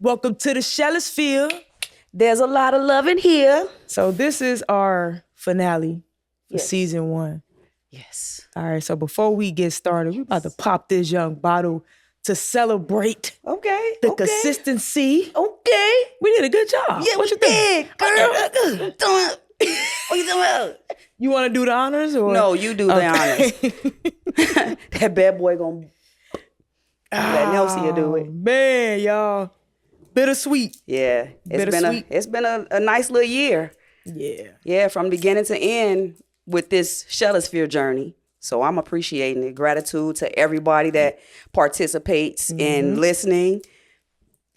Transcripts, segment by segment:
Welcome to the Shellisphere. There's a lot of love in here. So this is our finale for Yes. season 1. Yes. All right, so before we get started, we're about to pop this young bottle to celebrate Okay. the consistency. Okay. We did a good job. Yeah, What we you think? did, girl. What you talking about? You want to do the honors? Or? No, you do the honors. That bad boy gonna let Nelsie do it. Man, y'all. Bittersweet. Yeah. Bittersweet. It's been a nice little year. Yeah. Yeah, from beginning to end with this Shellisphere journey. So I'm appreciating it. Gratitude to everybody that participates in listening.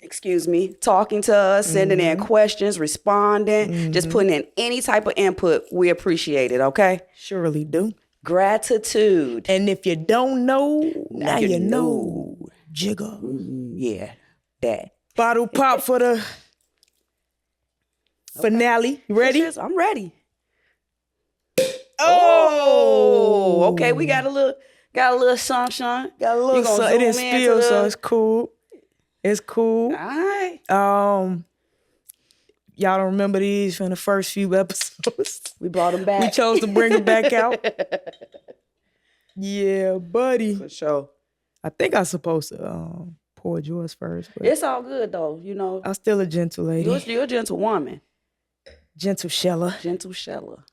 Excuse me, talking to us, sending in questions, responding, just putting in any type of input. We appreciate it, okay? Surely do. Gratitude. And if you don't know, now you know. Jigger. Yeah, that. Bottle pop for the finale. You ready? I'm ready. Oh, okay. We got a little sunshine. Got a little sun. It didn't spill, so it's cool. It's cool. All right. Y'all don't remember these from the first few episodes. We brought them back. We chose to bring them back out. Yeah, buddy. For sure. I think I'm supposed to pour yours first. But It's all good though, you know. I'm still a gentle lady. You're a gentle woman. Gentle Sheller. Gentle Sheller.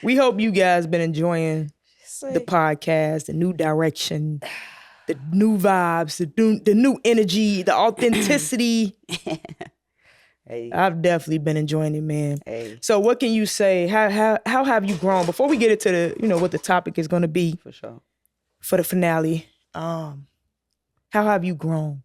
We hope you guys been enjoying the podcast, the new direction, the new vibes, the new energy, the authenticity. Hey. I've definitely been enjoying it, man. Hey. So what can you say? How have you grown? Before we get into the, what the topic is going to be For sure. for the finale, how have you grown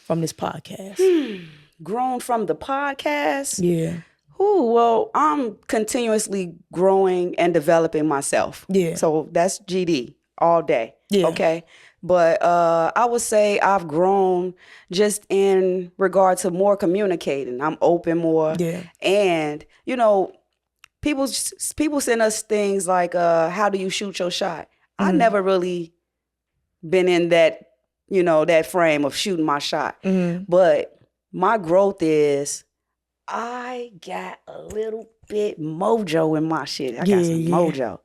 from this podcast? Grown from the podcast? Yeah. Ooh, well, I'm continuously growing and developing myself. Yeah. So that's GD all day. Yeah. Okay. But I would say I've grown just in regard to more communicating. I'm open more. Yeah. And, people send us things like, how do you shoot your shot? I never really been in that, that frame of shooting my shot. But my growth is I got a little bit mojo in my shit. I got some mojo.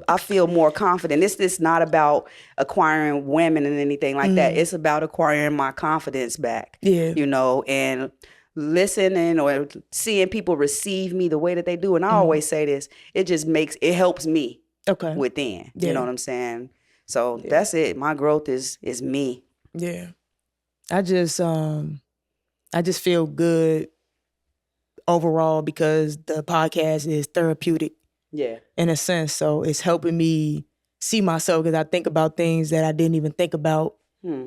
I feel more confident. It's not about acquiring women and anything like that. It's about acquiring my confidence back. Yeah. And listening or seeing people receive me the way that they do. And I always say this, it helps me within. Yeah. You know what I'm saying? So that's it. My growth is me. Yeah. I just feel good overall because the podcast is therapeutic. Yeah. In a sense. So it's helping me see myself because I think about things that I didn't even think about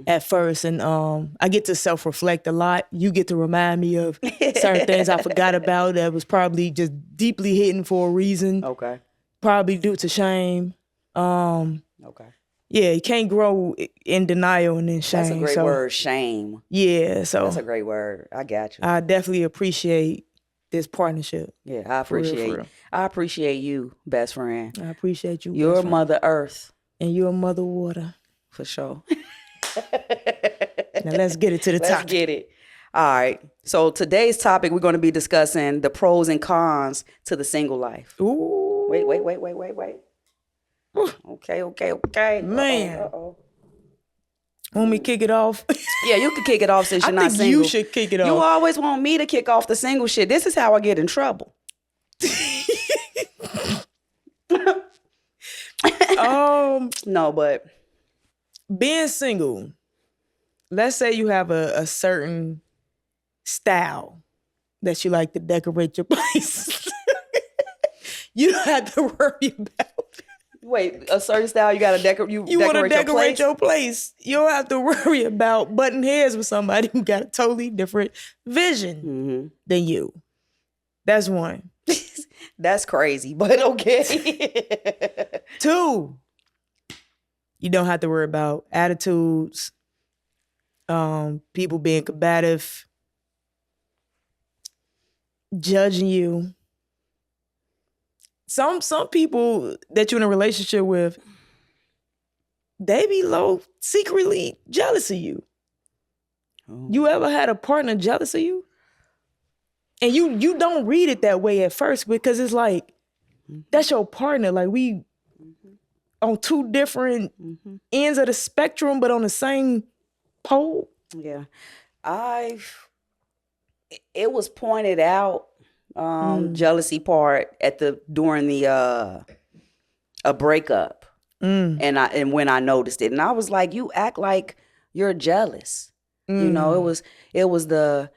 at first. And I get to self-reflect a lot. You get to remind me of certain things I forgot about that was probably just deeply hidden for a reason. Okay. Probably due to shame. Okay. Yeah, you can't grow in denial and in shame. That's a great word, shame. Yeah, so. That's a great word. I got you. I definitely appreciate this partnership. Yeah, I appreciate you, best friend. I appreciate you. You're Mother Earth. And you're Mother Water. For sure. Now let's get it to the topic. Let's get it. All right. So today's topic, we're going to be discussing the pros and cons to the single life. Ooh. Wait. Okay. Man. Uh-oh. Want me to kick it off? Yeah, you can kick it off since you're not single. You should kick it off. You always want me to kick off the single shit. This is how I get in trouble. No, but being single, let's say you have a certain style that you like to decorate your place. You don't have to worry about. Wait, a certain style you gotta decorate. You want to decorate your place. You don't have to worry about butting heads with somebody who got a totally different vision than you. That's one. That's crazy, but okay. 2, you don't have to worry about attitudes, people being combative, judging you. Some people that you're in a relationship with, they be low secretly jealous of you. You ever had a partner jealous of you? And you don't read it that way at first because it's like, that's your partner. Like we on two different ends of the spectrum, but on the same pole. Yeah. It was pointed out, jealousy part during the a breakup. And when I noticed it, and I was like, you act like you're jealous. You know, it was the,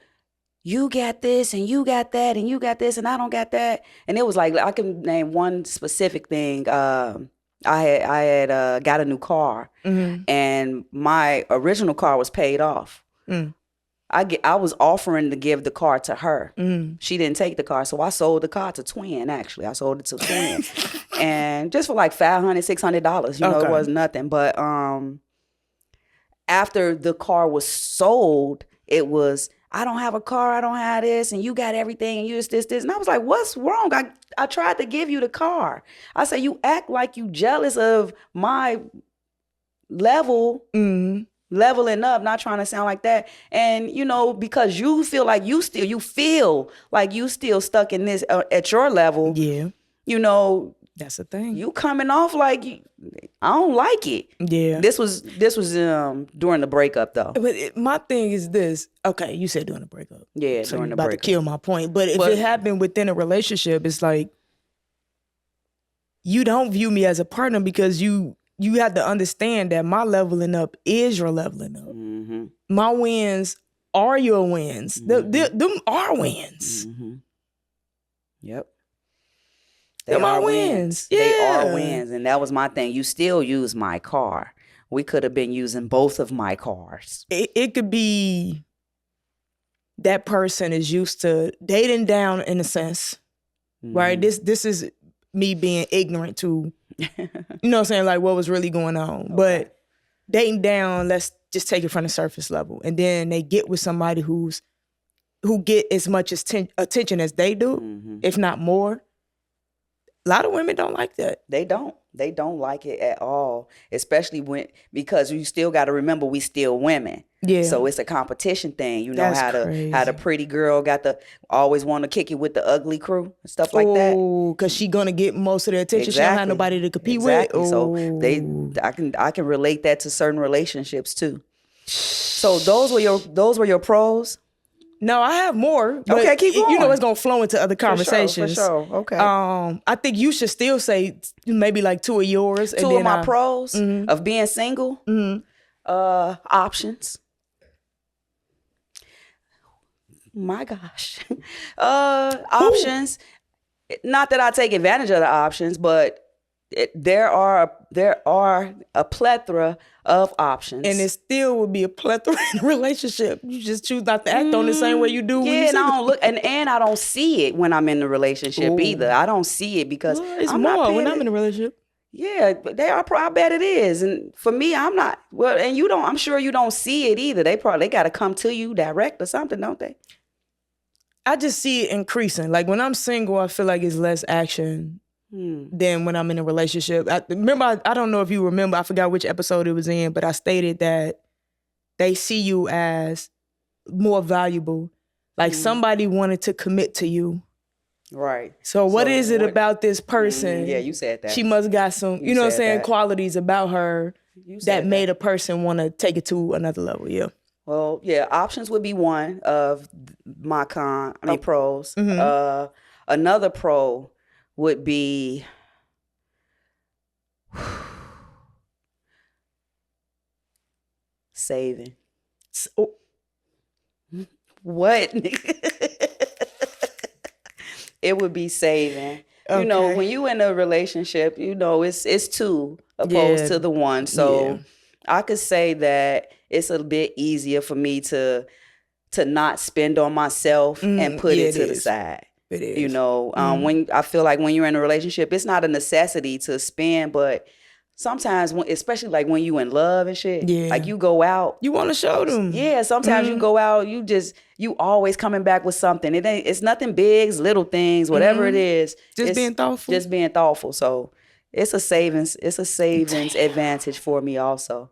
you got this and you got that and you got this and I don't got that. And it was like, I can name one specific thing. I had got a new car, and my original car was paid off. I was offering to give the car to her. She didn't take the car, so I sold the car to Twin. Actually, I sold it to Twin, and just for like $500, $600. You know, it was nothing. But after the car was sold, it was, I don't have a car, I don't have this, and you got everything, and you just this. And I was like, what's wrong? I tried to give you the car. I said, you act like you jealous of my level, leveling up, not trying to sound like that. And, you know, because you feel like you still stuck in this at your level. Yeah. You know, that's the thing. You coming off like I don't like it. Yeah. This was during the breakup though. But my thing is this. Okay, you said during the breakup. Yeah, so during the about breakup. To kill my point. But if it happened within a relationship, it's like you don't view me as a partner because you have to understand that my leveling up is your leveling up. My wins are your wins. Them are wins. Yep. They are wins. Yeah. They are wins. And that was my thing. You still use my car. We could have been using both of my cars. It could be that person is used to dating down in a sense, right? This is me being ignorant to, you know what I'm saying, like what was really going on. Okay. But dating down, let's just take it from the surface level. And then they get with somebody who get as much attention as they do, if not more. A lot of women don't like that. They don't like it at all, especially because you still got to remember we still women. Yeah. So it's a competition thing. You know, how the pretty girl got the always want to kick it with the ugly crew and stuff like that. Oh, because she gonna get most of the attention. Exactly. She don't have nobody to compete with. Oh. So I can relate that to certain relationships too. So those were your pros. No, I have more. But okay, keep going. You know, it's gonna flow into other conversations. For sure. Okay. I think you should still say maybe like two of yours. Two of my pros of being single. Options. My gosh. Options. Not that I take advantage of the options, but there are a plethora of options, and it still would be a plethora in a relationship. You just choose not to act on the same way you do. Yeah, and I don't look, and I don't see it when I'm in the relationship either. I don't see it because it's more when I'm in a relationship. Yeah, they are. I bet it is, and for me, I'm not. Well, and you don't. I'm sure you don't see it either. They got to come to you direct or something, don't they? I just see it increasing. Like when I'm single, I feel like it's less action than when I'm in a relationship. I don't know if you remember, I forgot which episode it was in, but I stated that they see you as more valuable. Like somebody wanted to commit to you. Right. So what is it about this person? Yeah, you said that. She must got some, you know what I'm saying, qualities about her that made a person want to take it to another level. Yeah. Well, yeah, options would be one of my pros. Another pro would be saving. What? It would be saving. Okay. You know, when you in a relationship, you know, it's two opposed to the one. So I could say that it's a bit easier for me to not spend on myself and put it to the side. It is. You know, when I feel like when you're in a relationship, it's not a necessity to spend, but sometimes, especially like when you in love and shit, like you go out, you want to show them. Yeah, sometimes you go out, you always coming back with something. It's nothing big, it's little things, whatever it is. Just being thoughtful. Just being thoughtful. So It's a savings advantage for me also.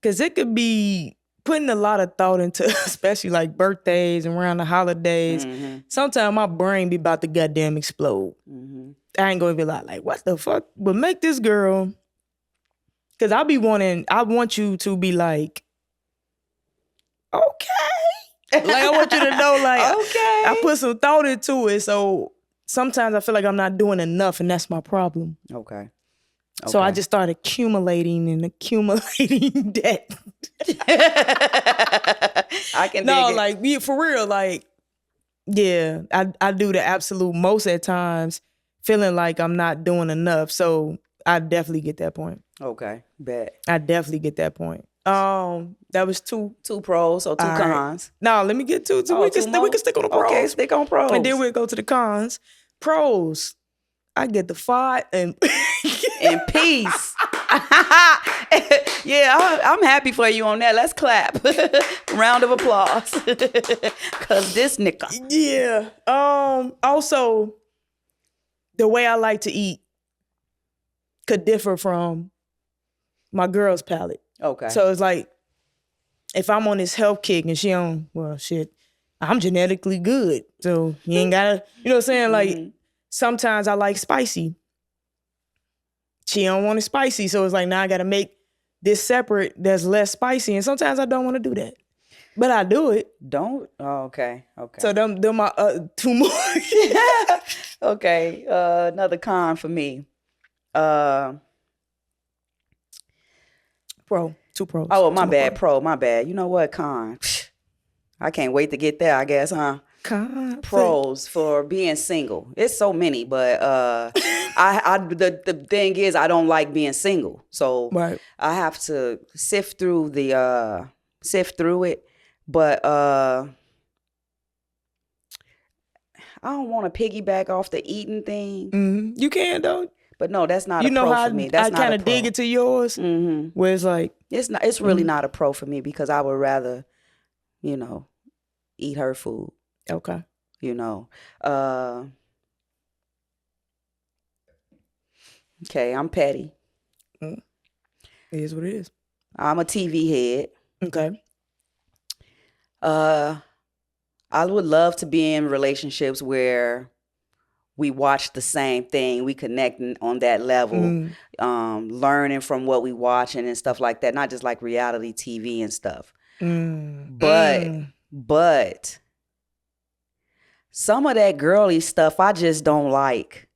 Because it could be putting a lot of thought into, especially like birthdays and around the holidays. Mm-hmm. Sometimes my brain be about to goddamn explode. Mm-hmm. I ain't gonna be like, what the fuck? But make this girl, because I want you to be like, okay. Like, I want you to know, like, okay. I put some thought into it. So sometimes I feel like I'm not doing enough, and that's my problem. Okay. So I just started accumulating debt. I can dig it. Like, for real, like, yeah, I do the absolute most at times, feeling like I'm not doing enough. So I definitely get that point. Okay, bet. I definitely get that point. That was two pros or two cons. Right. No, let me get two. We can stick on the pros. Okay, stick on pros. And then we'll go to the cons. Pros, I get the fart and in peace. Yeah, I'm happy for you on that. Let's clap. Round of applause. Cause this nigga. Yeah. Also, the way I like to eat could differ from my girl's palate. Okay. So it's like, if I'm on this health kick and she on, well, shit, I'm genetically good. So you ain't gotta, you know what I'm saying? Like, sometimes I like spicy. She don't want it spicy. So it's like, now I gotta make this separate that's less spicy. And sometimes I don't want to do that. But I do it. Don't? Oh, okay. So them my two more. Okay. Another con for me. Two pros. Oh, my bad. My bad. You know what? Con. I can't wait to get there, I guess, huh? Con. Pros for being single. It's so many, but the thing is, I don't like being single. So right. I have to sift through it. But I don't want to piggyback off the eating thing. Mm-hmm. You can though. But no, that's not a pro for me. That's not a pro. I kind of dig it to yours. Mm-hmm. Where it's like it's really not a pro for me because I would rather, eat her food. Okay. Okay, I'm petty. It is what it is. I'm a TV head. Okay. I would love to be in relationships where we watch the same thing, we connect on that level, learning from what we watching and stuff like that, not just like reality TV and stuff. But some of that girly stuff I just don't like.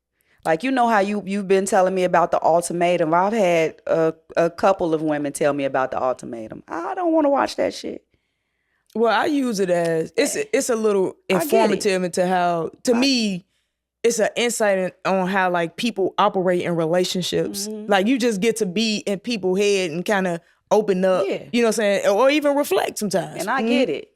Like, you know how you've been telling me about the ultimatum. I've had a couple of women tell me about the ultimatum. I don't want to watch that shit. Well, I use it as it's a little informative into how, to me, it's an insight on how like people operate in relationships. Mm-hmm. Like, you just get to be in people's head and kind of open up, you know what I'm saying? Or even reflect sometimes. And I get it.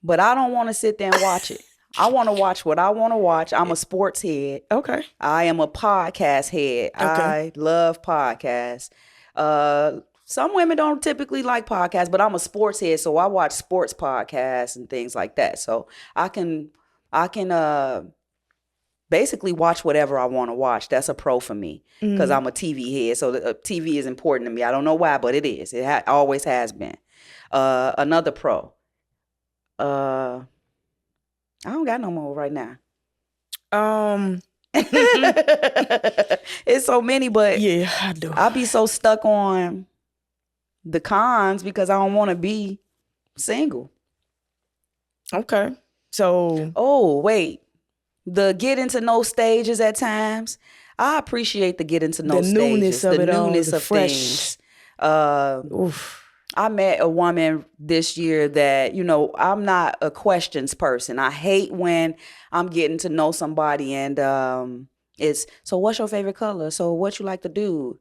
But I don't want to sit there and watch it. I want to watch what I want to watch. I'm a sports head. Okay. I am a podcast head. Okay. I love podcasts. Some women don't typically like podcasts, but I'm a sports head, so I watch sports podcasts and things like that. So I can basically watch whatever I want to watch. That's a pro for me because I'm a TV head. So TV is important to me. I don't know why, but it is. It always has been. Another pro. I don't got no more right now. It's so many, but yeah, I do. I'll be so stuck on the cons because I don't want to be single. Okay. So. Oh, wait. The getting to know stages at times. I appreciate the getting to know stages. The newness of things. I met a woman this year that, I'm not a questions person. I hate when I'm getting to know somebody and it's, so what's your favorite color? So what you like to do?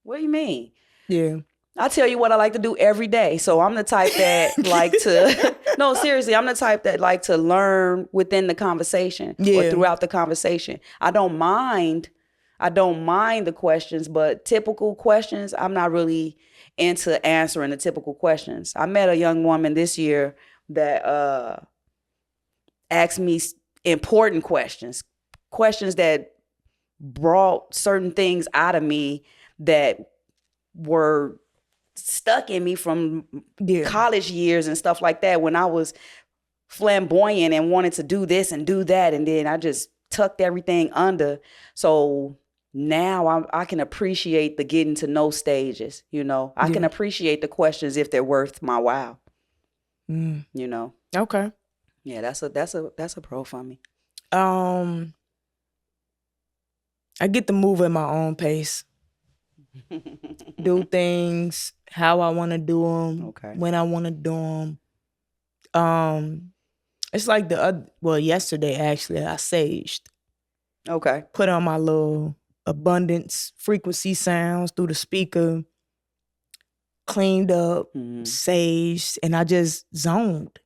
What do you mean? Yeah. I tell you what I like to do every day. So I'm the type that like to, no, seriously, I'm the type that like to learn within the conversation or throughout the conversation. I don't mind the questions, but typical questions, I'm not really into answering the typical questions. I met a young woman this year that asked me important questions that brought certain things out of me that were stuck in me from college years and stuff like that, when I was flamboyant and wanted to do this and do that, and then I just tucked everything under. So now I can appreciate the getting to know stages. I can appreciate the questions if they're worth my while. Okay. Yeah, that's a pro for me. I get to move at my own pace. Do things how I want to do them, when I want to do them. It's like yesterday actually I saged. Okay. Put on my little abundance frequency sounds through the speaker, cleaned up, saged, and I just zoned.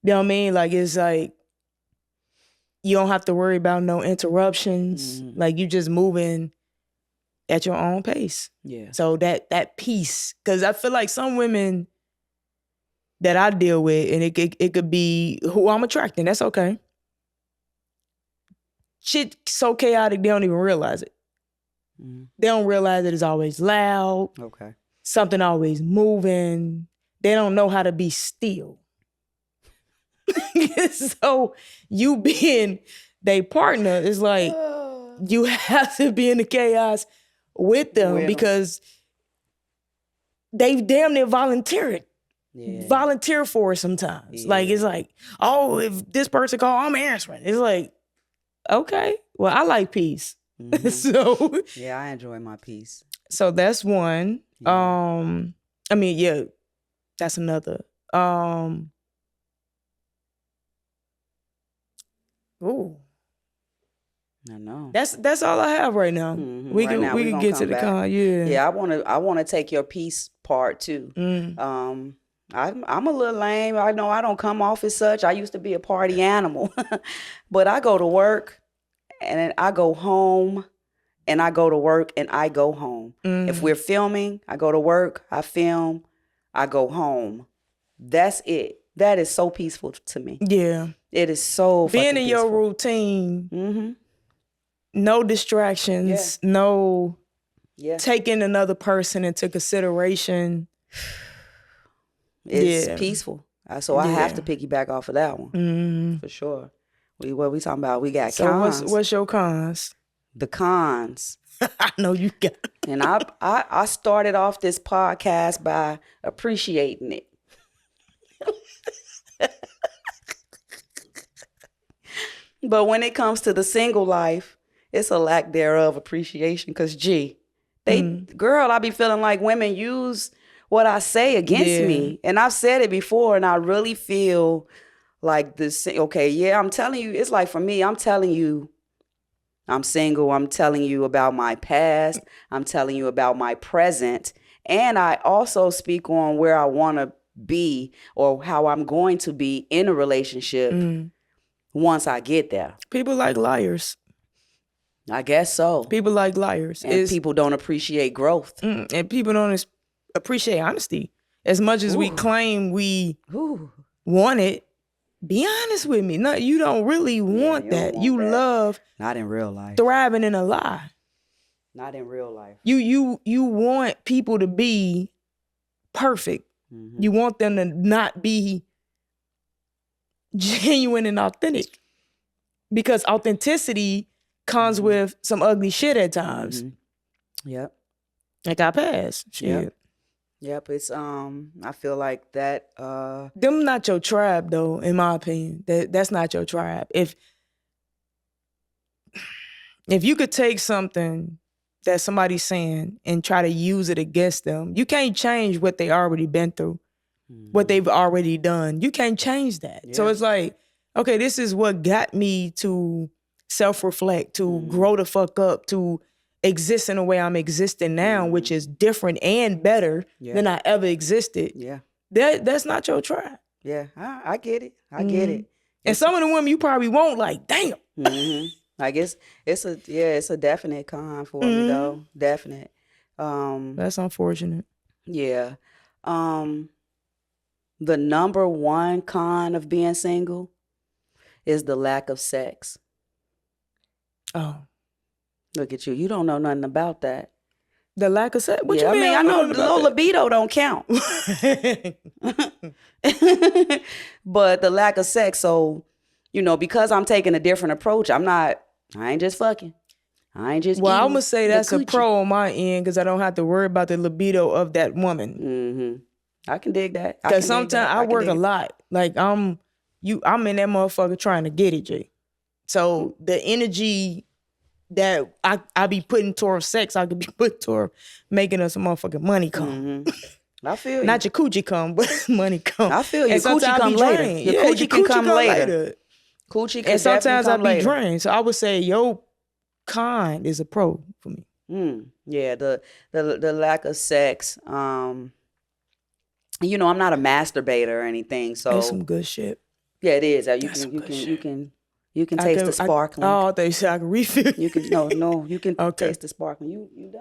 You know what I mean? Like, it's like you don't have to worry about no interruptions. Like, you just moving at your own pace. Yeah. So that peace, because I feel like some women that I deal with, and it could be who I'm attracting. That's okay. Shit so chaotic they don't even realize it. They don't realize that it's always loud. Okay. Something always moving. They don't know how to be still. So you being their partner is like you have to be in the chaos with them because they damn near volunteer for it sometimes. Like, it's like, oh, if this person call, I'm answering. It's like, okay, well, I like peace. So yeah, I enjoy my peace. So that's one. That's another. Ooh. I know. That's all I have right now. We can get to the con. Yeah, I wanna take your peace part too. I'm a little lame. I know I don't come off as such. I used to be a party animal, but I go to work and then I go home, and I go to work and I go home. If we're filming, I go to work, I film, I go home. That's it. That is so peaceful to me. Yeah. It is so being in peaceful. your routine. No distractions. No taking another person into consideration. It's peaceful. So I have to piggyback off of that one. For sure. What we talking about? We got cons. So what's your cons? The cons. I know you got. And I started off this podcast by appreciating it. But when it comes to the single life, it's a lack thereof appreciation. Because, girl, I be feeling like women use what I say against me. And I've said it before, and I really feel like this. Okay, yeah, I'm telling you, it's like for me, I'm telling you, I'm single. I'm telling you about my past. I'm telling you about my present. And I also speak on where I want to be or how I'm going to be in a relationship once I get there. People like liars. I guess so. People like liars. And people don't appreciate growth. And people don't appreciate honesty. As much as we claim we want it, be honest with me. No, you don't really want that. You love not in real life. Thriving in a lie. Not in real life. You want people to be perfect. You want them to not be genuine and authentic. Because authenticity comes with some ugly shit at times. Yep. Like I passed. Shit. Yep, it's I feel like that them not your tribe though, in my opinion. That's not your tribe. If you could take something that somebody's saying and try to use it against them, you can't change what they already been through, what they've already done. You can't change that. Yeah. So it's like, okay, this is what got me to self-reflect, to grow the fuck up, to exist in the way I'm existing now, which is different and better than I ever existed. Yeah. That's not your tribe. Yeah, I get it. I get it. And some of the women you probably won't like, damn. Like it's a definite con for me though. Definite. That's unfortunate. Yeah. The number one con of being single is the lack of sex. Oh. Look at you. You don't know nothing about that. The lack of sex? What you I mean? mean, I know the low libido don't count. But the lack of sex, so, because I'm taking a different approach, I ain't just fucking. I ain't just Well, I'm eating going to say the that's a coochie. pro on my end because I don't have to worry about the libido of that woman. Mm-hmm. I can dig that. Because sometimes I work a lot. Like, I'm in that motherfucker trying to get it, Jay. So the energy that I be putting towards sex, I could be putting toward making us some motherfucking money come. I feel you. Not your coochie come, but money come. I feel you. And Coochie come later. Your coochie can come later. Coochie can and sometimes I be later. drained. So I would say your kind is a pro for me. Yeah, the lack of sex. I'm not a masturbator or anything. So that's some good shit. Yeah, it is. You can taste the sparkling. Oh, they say I can refill. You can you can taste the sparkling. You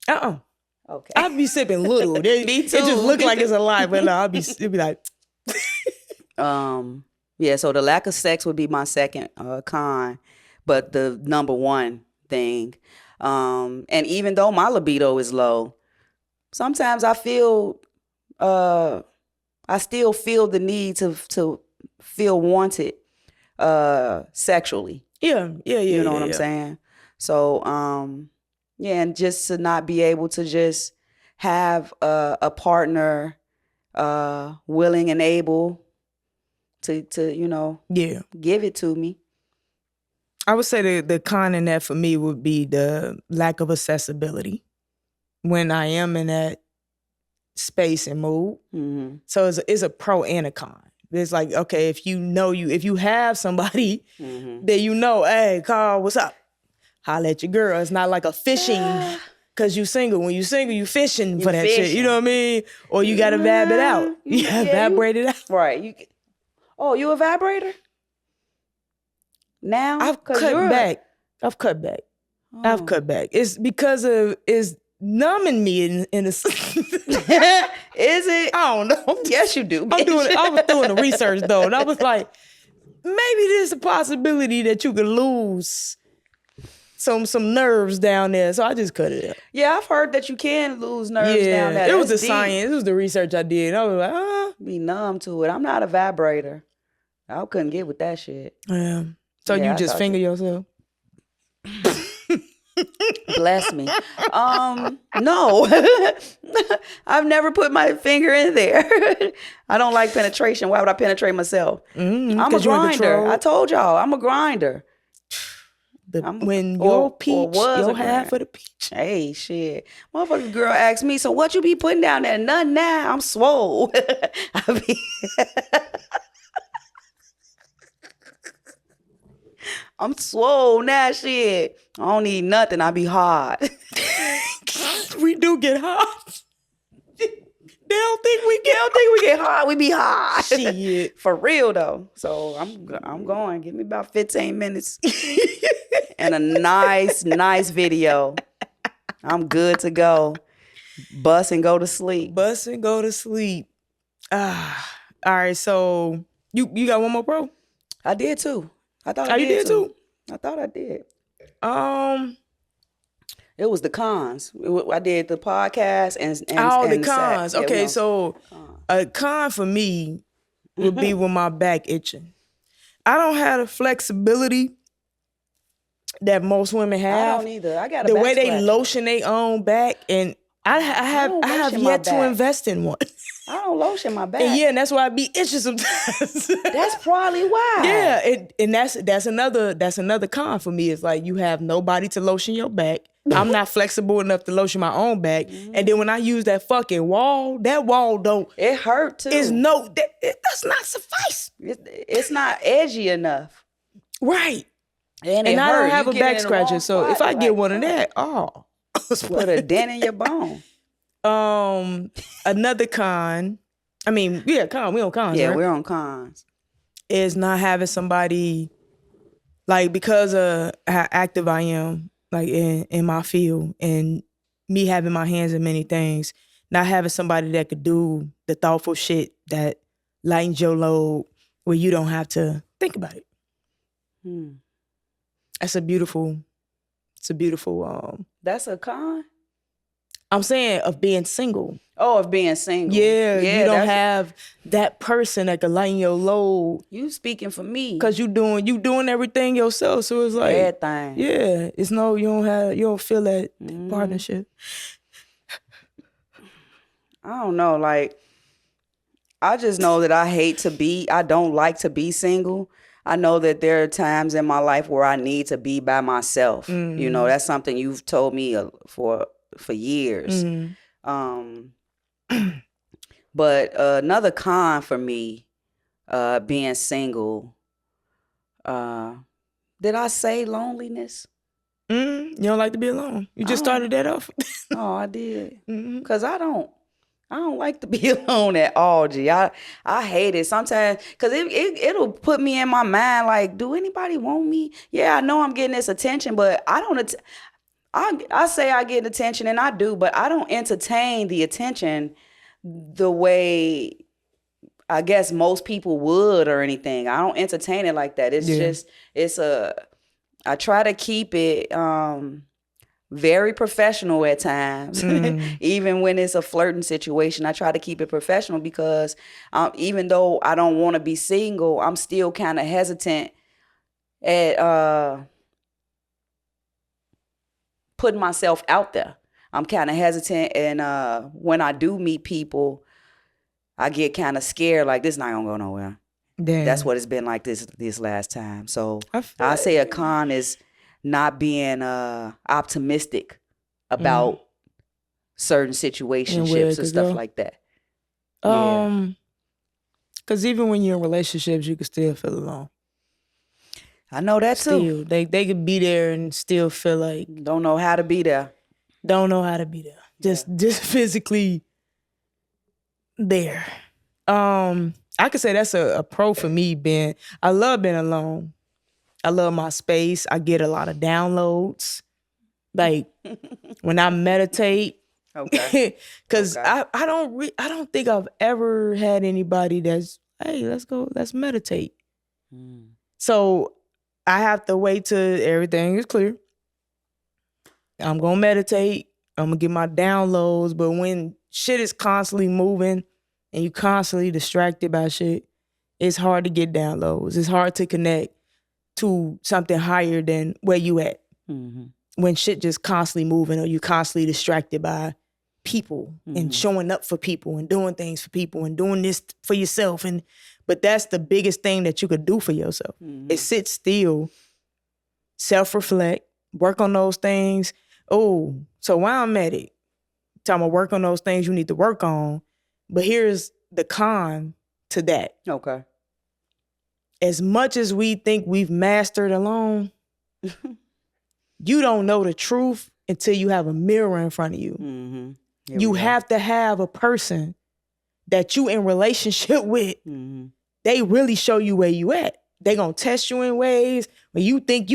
done? Okay. I'll be sipping little. Me too. It just look like it's a lie, but no, it'd be like. Yeah. So the lack of sex would be my second con, but the number one thing. And even though my libido is low, sometimes I feel, I still feel the need to feel wanted, sexually. Yeah. You know what I'm saying? So, and just to not be able to just have a partner willing and able to give it to me. I would say the con in that for me would be the lack of accessibility when I am in that space and mood. Mm-hmm. So it's a pro and a con. It's like, okay, if you have somebody that hey, Carl, what's up? Holla at your girl. It's not like a fishing because you single. When you single, you fishing for that shit. You know what I mean? Or you got to vab it out. You got to vibrate it out. Right. You a vibrator? Now? I've cut back. I've cut back. It's because it's numbing me in a Is it? I don't know. Yes, you do. I was doing the research though, and I was like, maybe there's a possibility that you could lose some nerves down there. So I just cut it out. Yeah, I've heard that you can lose nerves down there. It was the science. It was the research I did. I was like, be numb to it. I'm not a vibrator. I couldn't get with that shit. Yeah. So you just finger yourself? Bless me. No. I've never put my finger in there. I don't like penetration. Why would I penetrate myself? I'm a grinder. I told y'all, I'm a grinder. When your peach, your half of the peach. Hey, shit. Motherfucking girl asked me, so what you be putting down there? Nothing now. I'm swole. I'm swole now, shit. I don't need nothing. I be hard. We do get hot. They don't think we get hard. We be hard. Shit. For real though. So I'm going. Give me about 15 minutes and a nice video. I'm good to go. Bust and go to sleep. All right. So you got one more pro? I did too. I thought I did. You did too? I thought I did. It was the cons. I did the podcast and the cons. Yeah, okay, so a con for me would be with my back itching. I don't have the flexibility that most women have. I don't either. I got the way they lotion their own back, and I have yet to invest in one. I don't lotion my back. And that's why I be itching sometimes. That's probably why. Yeah, and that's another con for me. It's like you have nobody to lotion your back. I'm not flexible enough to lotion my own back. And then when I use that fucking wall, that wall don't. It hurt too. It does not suffice. It's not edgy enough. Right. And I don't have a back scratcher, so if I get one of that, put a dent in your bone. Another con. I mean, con. We on cons. Yeah, right? we're on cons. Is not having somebody, like, because of how active I am, like in my field, and me having my hands in many things, not having somebody that could do the thoughtful shit that lightens your load where you don't have to think about it. That's a beautiful It's a beautiful. That's a con. I'm saying of being single. Oh, of being single. Yeah, you don't have that person that can lighten your load. You speaking for me. Cause you doing everything yourself. So it's like everything. Yeah. It's you don't feel that partnership. I don't know, like I just know that I don't like to be single. I know that there are times in my life where I need to be by myself. You know, that's something you've told me for years. But another con for me, being single, did I say loneliness? You don't like to be alone. You just started that off. Oh, I did. Because I don't like to be alone at all, G. I hate it sometimes because it'll put me in my mind like, do anybody want me? Yeah, I know I'm getting this attention, but I don't. I say I get attention and I do, but I don't entertain the attention the way I guess most people would or anything. I don't entertain it like that. It's just I try to keep it very professional at times. Even when it's a flirting situation, I try to keep it professional because even though I don't want to be single, I'm still kind of hesitant at putting myself out there. I'm kind of hesitant, and when I do meet people, I get kind of scared, like this not gonna go nowhere. Damn. That's what it's been like this last time. So I say a con is not being optimistic about certain situationships and stuff like that. Because even when you're in relationships, you can still feel alone. I know that too. They could be there and still feel like don't know how to be there. Don't know how to be there. Just physically there. I could say that's a pro for me. I love being alone. I love my space. I get a lot of downloads. Like when I meditate. Okay. Cause I don't think I've ever had anybody that's, hey, let's meditate. So I have to wait till everything is clear. I'm gonna meditate. I'm gonna get my downloads. But when shit is constantly moving and you constantly distracted by shit, it's hard to get downloads. It's hard to connect to something higher than where you at. When shit just constantly moving or you constantly distracted by people and showing up for people and doing things for people and doing this for yourself. But that's the biggest thing that you could do for yourself. Is sit still, self-reflect, work on those things. Oh, so while I'm at it, time to work on those things you need to work on. But here's the con to that. Okay. As much as we think we've mastered alone, you don't know the truth until you have a mirror in front of you. You have to have a person that you in relationship with. They really show you where you at. They gonna test you in ways when you think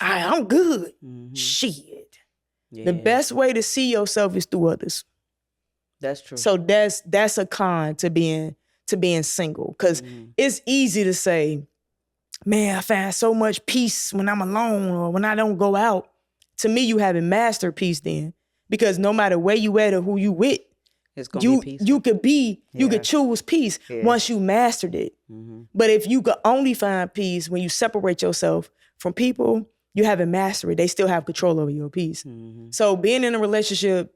I'm good. Shit. Yeah. The best way to see yourself is through others. That's true. So that's a con to being single. Cause it's easy to say, man, I find so much peace when I'm alone or when I don't go out. To me, you haven't mastered peace then. Because no matter where you at or who you with, it's gonna be peaceful. You could choose peace once you mastered it. But if you could only find peace when you separate yourself from people, you haven't mastered it. They still have control over your peace. So being in a relationship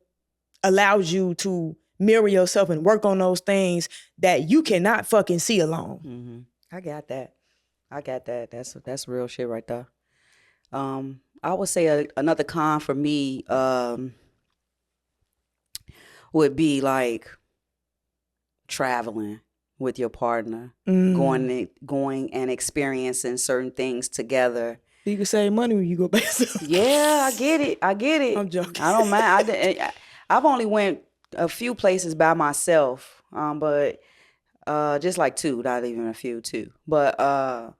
allows you to mirror yourself and work on those things that you cannot fucking see alone. I got that. That's real shit right there. I would say another con for me would be like traveling with your partner, going and experiencing certain things together. You can save money when you go by yourself. Yeah, I get it. I'm joking. I don't mind. I've only went a few places by myself, but just like two, not even a few, two. But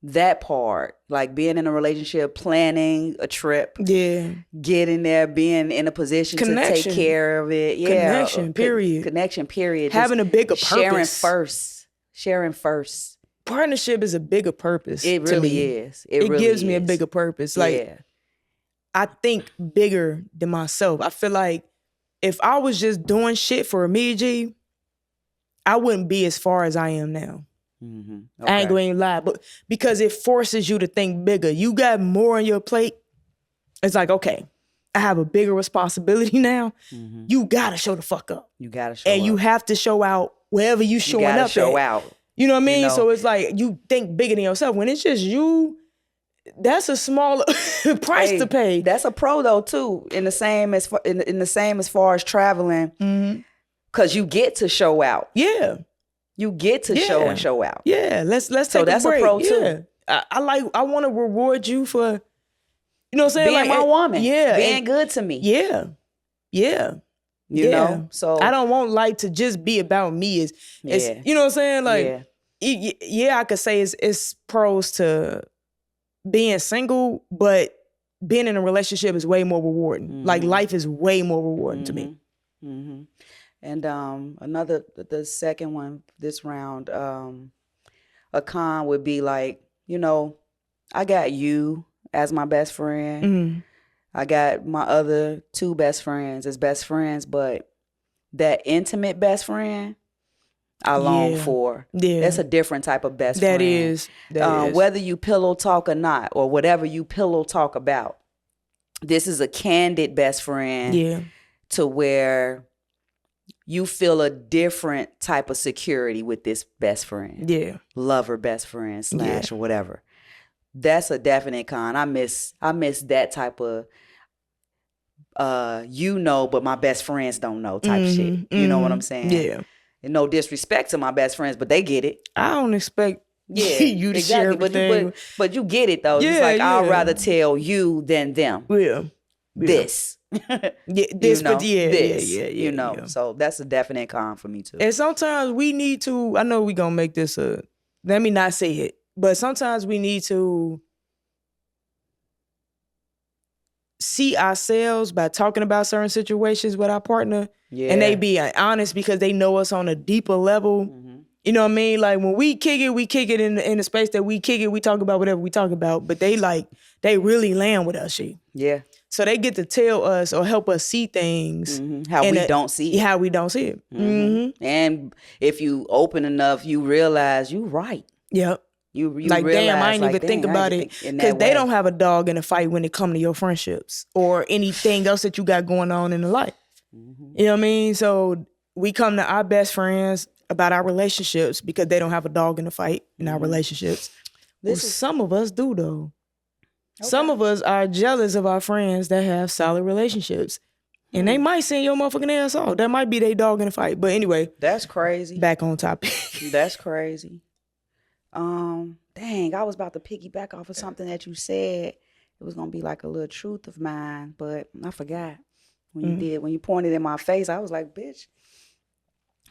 that part, like being in a relationship, planning a trip, getting there, being in a position to take care of it, connection, period. Having a bigger purpose, sharing first. Partnership is a bigger purpose. It really is. It really gives me a bigger purpose. Like I think bigger than myself. I feel like if I was just doing shit for me, G, I wouldn't be as far as I am now. Okay. I ain't going to lie, but because it forces you to think bigger. You got more on your plate. It's like, okay, I have a bigger responsibility now. You got to show the fuck up. You got to show up. And you have to show out wherever you showing up at. Show out. You know what I mean? So it's like you think bigger than yourself. When it's just you, that's a small price to pay. That's a pro though too. In the same as far as traveling, because you get to show out. Yeah, you get to show out. Yeah, let's take a break. That's a pro too. I want to reward you for, you know what I'm saying, being my woman. Yeah, being good to me. Yeah. You know, so I don't want life to just be about me. It's you know what I'm saying, like I could say it's pros to being single, but being in a relationship is way more rewarding. Like life is way more rewarding to me. And the second one this round, a con would be like, you know, I got you as my best friend. I got my other two best friends as best friends, but that intimate best friend I long for. Yeah. That's a different type of best friend. That is. Whether you pillow talk or not, or whatever you pillow talk about, this is a candid best friend. Yeah. To where you feel a different type of security with this best friend. Yeah. Lover best friend / or whatever. That's a definite con. I miss that type of but my best friends don't know type shit. You know what I'm saying? Yeah. And no disrespect to my best friends, but they get it. I don't expect you to share everything. But you get it though. It's like I'd rather tell you than them. Yeah. This. This. You know. So that's a definite con for me too. And sometimes we need to, I know we gonna make this let me not say it, but sometimes we need to see ourselves by talking about certain situations with our partner. Yeah. And they be honest because they know us on a deeper level. You know what I mean? Like when we kick it in the space that we kick it, we talk about whatever we talk about, but they really land with us, shit. Yeah. So they get to tell us or help us see things. How we don't see it. How we don't see it. And if you open enough, you realize you right. Yep. You like, realize, damn, I ain't even think about it. Because they don't have a dog in the fight when it comes to your friendships or anything else that you got going on in the life. You know what I mean? So we come to our best friends about our relationships because they don't have a dog in the fight in our relationships. Some of us do, though. Okay. Some of us are jealous of our friends that have solid relationships. And they might send your motherfucking ass off. That might be their dog in the fight. But anyway. That's crazy. Back on topic. That's crazy. Dang, I was about to piggyback off of something that you said. It was gonna be like a little truth of mine, but I forgot. When you pointed in my face, I was like, bitch,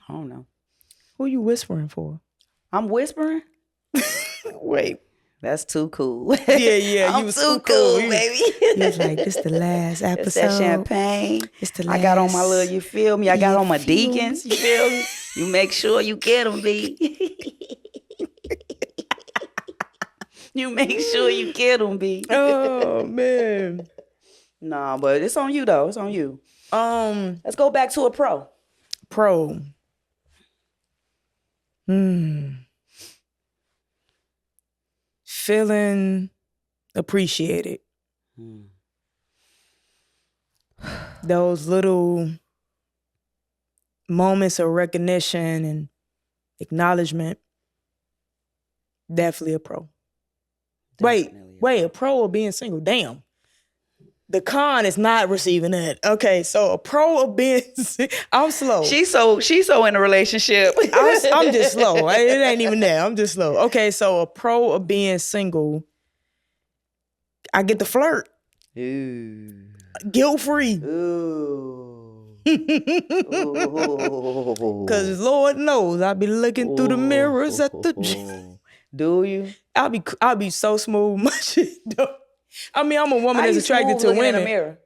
I don't know. Who you whispering for? I'm whispering? Wait. That's too cool. Yeah. I'm too cool, baby. You was like, this the last episode. It's that champagne. It's the last. I got on my little, you feel me? I got on my deacons, you feel me? You make sure you get them, B. You make sure you get them, B. Oh, man. Nah, but it's on you, though. It's on you. Let's go back to a pro. Pro. Feeling appreciated. Those little moments of recognition and acknowledgement. Definitely a pro. Wait, a pro of being single. Damn. The con is not receiving that. Okay, so a pro of being I'm slow. She's so in a relationship. I'm just slow. It ain't even that. I'm just slow. Okay, so a pro of being single, I get to flirt. Ooh. Guilt-free. Ooh. Cause Lord knows I be looking through the mirrors at the gym. Do you? I'll be so smooth. My shit, though. I mean, I'm a woman that's attracted to women. In the mirror?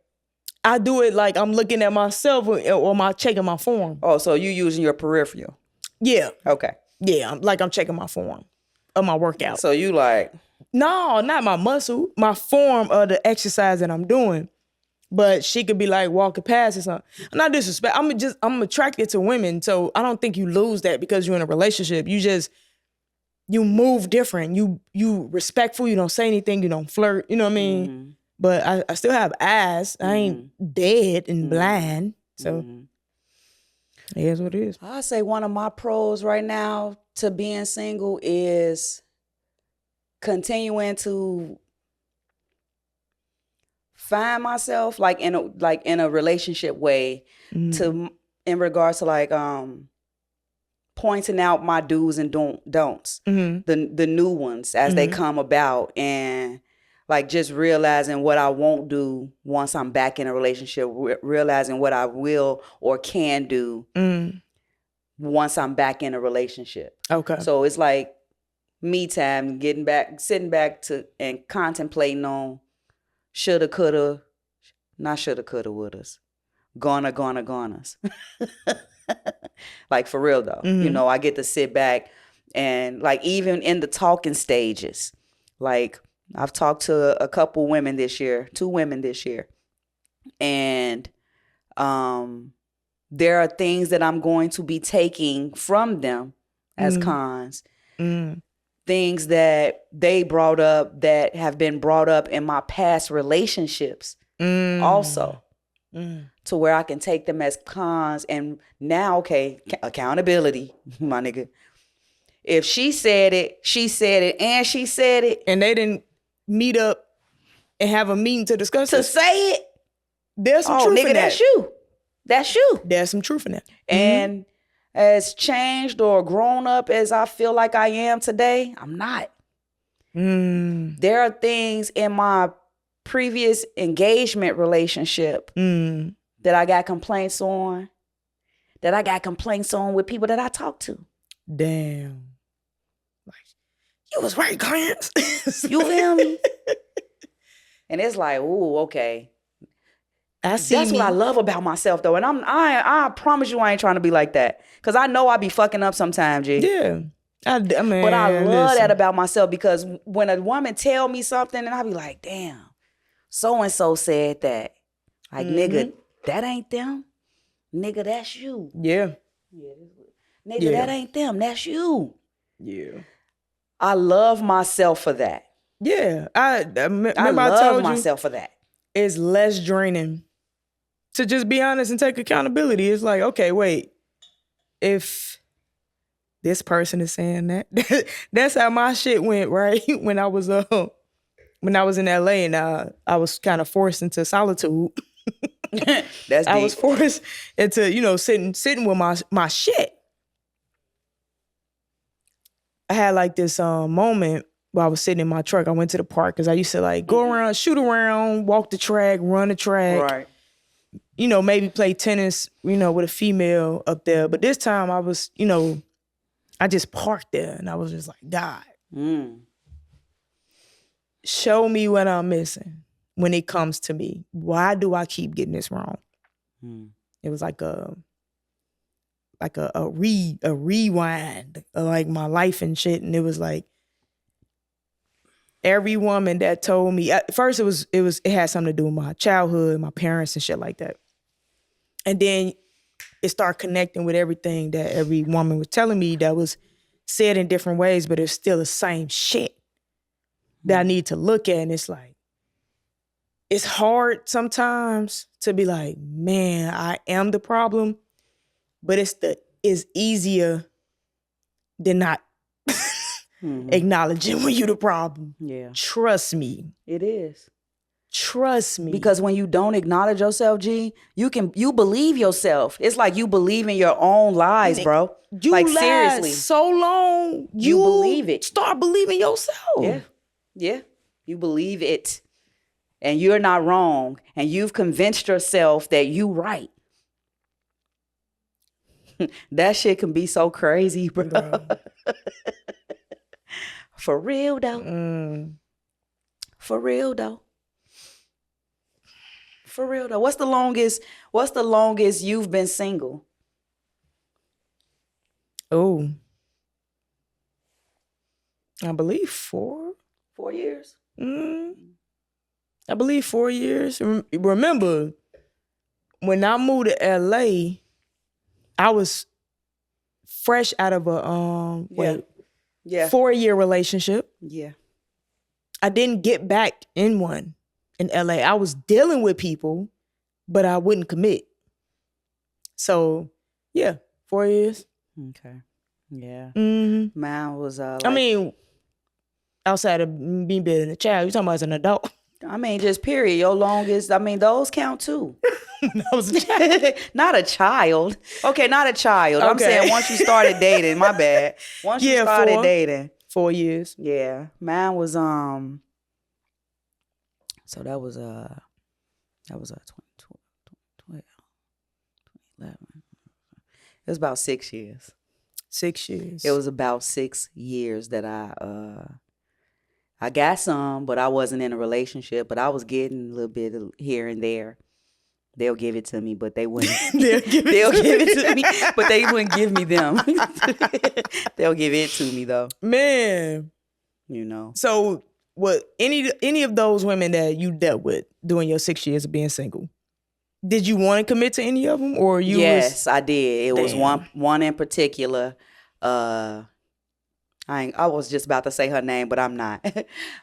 I do it like I'm looking at myself or checking my form. Oh, so you using your peripheral? Yeah. Okay. Yeah, I'm checking my form of my workout. So you like? No, not my muscle, my form of the exercise that I'm doing. But she could be like walking past or something. I'm not disrespect. I'm attracted to women. So I don't think you lose that because you're in a relationship. You move different. You respectful. You don't say anything. You don't flirt. You know what I mean? Mm-hmm. But I still have eyes. I ain't dead and blind. So it is what it is. I say one of my pros right now to being single is continuing to find myself in a relationship way in regards to like pointing out my do's and don'ts, the new ones as they come about, and like just realizing what I won't do once I'm back in a relationship, realizing what I will or can do once I'm back in a relationship. Okay. So it's like me time, sitting back and contemplating on shoulda, coulda, not shoulda, coulda, wouldas, gonnas. Like for real though, you know, I get to sit back and like even in the talking stages, like I've talked to a couple women this year, 2 women this year, and there are things that I'm going to be taking from them as cons. Things that they brought up that have been brought up in my past relationships also. To where I can take them as cons. And now, okay, accountability, my nigga. If she said it, and she said it. And they didn't meet up and have a meeting to discuss to it. say it. There's some truth nigga, in that. that's you. That's you. There's some truth in that. And as changed or grown up as I feel like I am today, I'm not. There are things in my previous engagement relationship that I got complaints on, with people that I talk to. Damn. Like, you was right, Clarence. You feel me? And it's like, ooh, okay. That's what I love about myself, though. And I promise you I ain't trying to be like that. Because I know I be fucking up sometimes, G. Yeah. I mean, but I love that about myself, because when a woman tell me something and I be like, damn, so-and-so said that. Like, nigga, that ain't them. Nigga, that's you. Yeah. Nigga, that ain't them. That's you. Yeah. I love myself for that. Yeah. I love myself for that. It's less draining to just be honest and take accountability. It's like, okay, wait. If this person is saying that, that's how my shit went, right? When I was in LA and I was kind of forced into solitude. That's deep. I was forced into, sitting with my shit. I had like this moment where I was sitting in my truck. I went to the park because I used to like go around, shoot around, walk the track, run the track. Right. Maybe play tennis, with a female up there. But this time I was, I just parked there and I was just like, God, show me what I'm missing when it comes to me. Why do I keep getting this wrong? It was like a rewind of like my life and shit. And it was like every woman that told me at first it had something to do with my childhood, my parents and shit like that. And then it started connecting with everything that every woman was telling me that was said in different ways, but it's still the same shit that I need to look at. And it's like, it's hard sometimes to be like, man, I am the problem, but it's easier than not acknowledging when you the problem. Yeah. Trust me. It is. Trust me. Because when you don't acknowledge yourself, G, you believe yourself. It's like you believe in your own lies, bro. You like lied seriously. So long, you believe it. Start believing yourself. Yeah. Yeah. You believe it. And you're not wrong. And you've convinced yourself that you right. That shit can be so crazy, bro. For real though. For real though. For real though. What's the longest you've been single? Oh. I believe 4. 4 years? I believe 4 years. Remember, when I moved to LA, I was fresh out of a 4-year relationship. Yeah. I didn't get back in one in LA. I was dealing with people, but I wouldn't commit. So, yeah, 4 years. Okay. Yeah. Mm-hmm. Mine was I mean, outside of me being a child, you're talking about as an adult. I mean, just period. Your longest, I mean, those count too. I was a child. Not a child. Okay, not a child. Okay. I'm saying once you started dating, my bad. Once you started dating. 4 years. Yeah. Mine was so that was 2012, 2011. It was about 6 years. 6 years. It was about 6 years that I got some, but I wasn't in a relationship, but I was getting a little bit here and there. They'll give it to me, but they wouldn't. They'll give it to me, but they wouldn't give me them. They'll give it to me though. Man. You know. So what any of those women that you dealt with during your 6 years of being single, did you want to commit to any of them, or you? Yes, I did. It was one in particular. I was just about to say her name, but I'm not.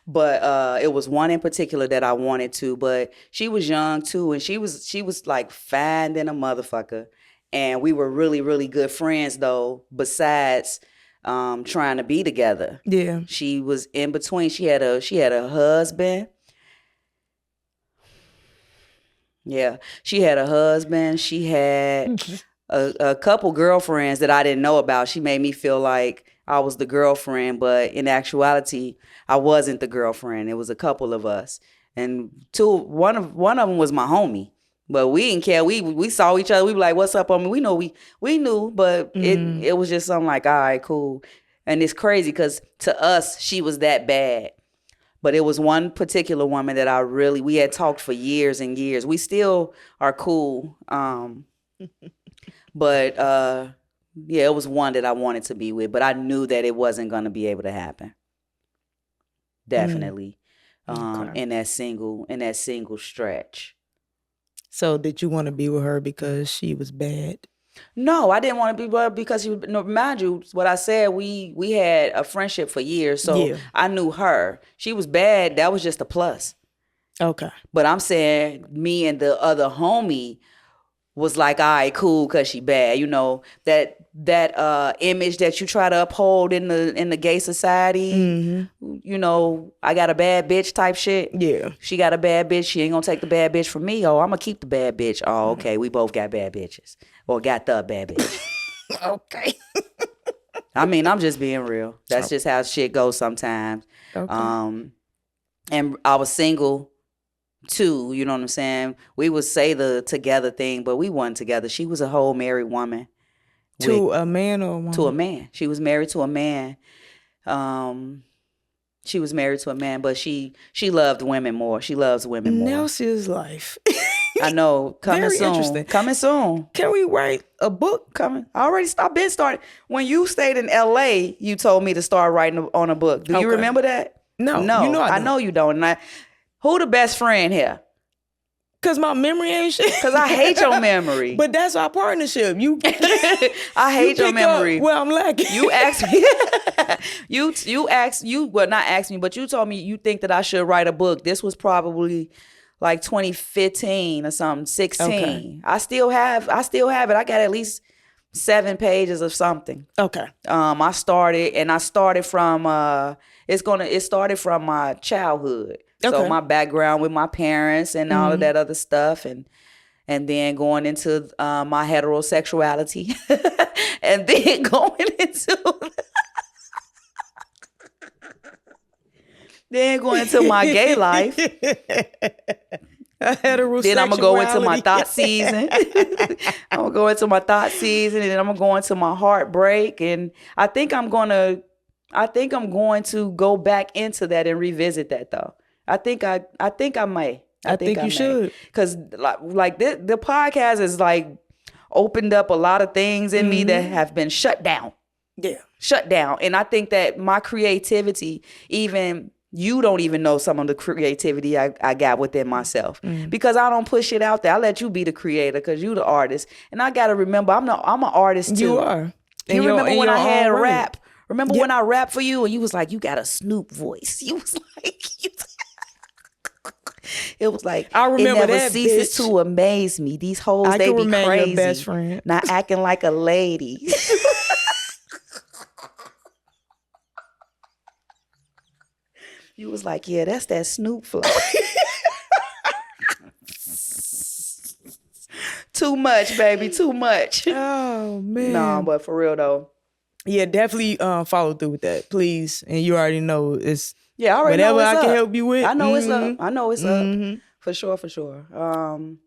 But it was one in particular that I wanted to. But she was young too, and she was like fine than a motherfucker. And we were really, really good friends though. Besides trying to be together. Yeah. She was in between. She had a husband. Yeah, she had a husband. She had a couple girlfriends that I didn't know about. She made me feel like I was the girlfriend, but in actuality, I wasn't the girlfriend. It was a couple of us, and one of them was my homie. But we didn't care. We saw each other. We were like, "What's up, homie?" We know we knew, but it was just something like, "All right, cool." And it's crazy because to us, she was that bad. But it was one particular woman that we had talked for years and years. We still are cool. But yeah, it was one that I wanted to be with, but I knew that it wasn't going to be able to happen. Definitely. Okay. In that single stretch. So did you want to be with her because she was bad? No, I didn't want to be with her because she was, no, mind you, what I said, we had a friendship for years, so I knew her. She was bad, that was just a plus. Okay. But I'm saying me and the other homie was like, all right, cool, because she bad. You know, that image that you try to uphold in the gay society, you know, I got a bad bitch type shit. Yeah. She got a bad bitch. She ain't gonna take the bad bitch from me. Oh, I'm gonna keep the bad bitch. Oh, okay. We both got bad bitches. Or got the bad bitch. Okay. I mean, I'm just being real. That's just how shit goes sometimes. Okay. And I was single too, you know what I'm saying? We would say the together thing, but we weren't together. She was a whole married woman. To a man or a woman? To a man. She was married to a man. She was married to a man, but she loved women more. She loves women more. Nelson's life. I know. Coming Very soon. Interesting. Coming soon. Can we write a book? Coming. I've been started. When you stayed in LA, you told me to start writing on a book. Do you remember that? No. No. You know I know you don't. And who the best friend here? Cause my memory ain't shit. Cause I hate your memory. But that's our partnership. I hate your memory. Well, I'm lacking. You asked me. Well, not asked me, but you told me you think that I should write a book. This was probably like 2015 or something, 16. Okay. I still have it. I got at least 7 pages of something. Okay. I started from it started from my childhood. Okay. So my background with my parents and all of that other stuff, and then going into my heterosexuality, and then going into my gay life. Then I'm gonna go into my thought season. I'm gonna go into my thought season, and then I'm gonna go into my heartbreak, and I think I'm going to go back into that and revisit that though. I think I may. I think you should. Because like the podcast is like opened up a lot of things in me that have been shut down. Yeah. Shut down. And I think that my creativity, even You don't even know some of the creativity I got within myself because I don't push it out there. I let you be the creator because you the artist. And I got to remember, I'm an artist too. You are. You remember when I had rap? Remember Yep. when I rapped for you and you was like, you got a Snoop voice. You was like, it was like, I remember it never that, ceases bitch. to amaze me. These hoes, I they can be remain crazy. your best friend. Not acting like a lady. You was like, yeah, that's that Snoop flow. Too much, baby. Too much. Oh man. No, but for real though. Yeah, definitely follow through with that, please. And you already know it's Yeah, I already whatever know it's I can up. help you with. I know it's up. I know it's Mhm. up. For sure, for sure. I'm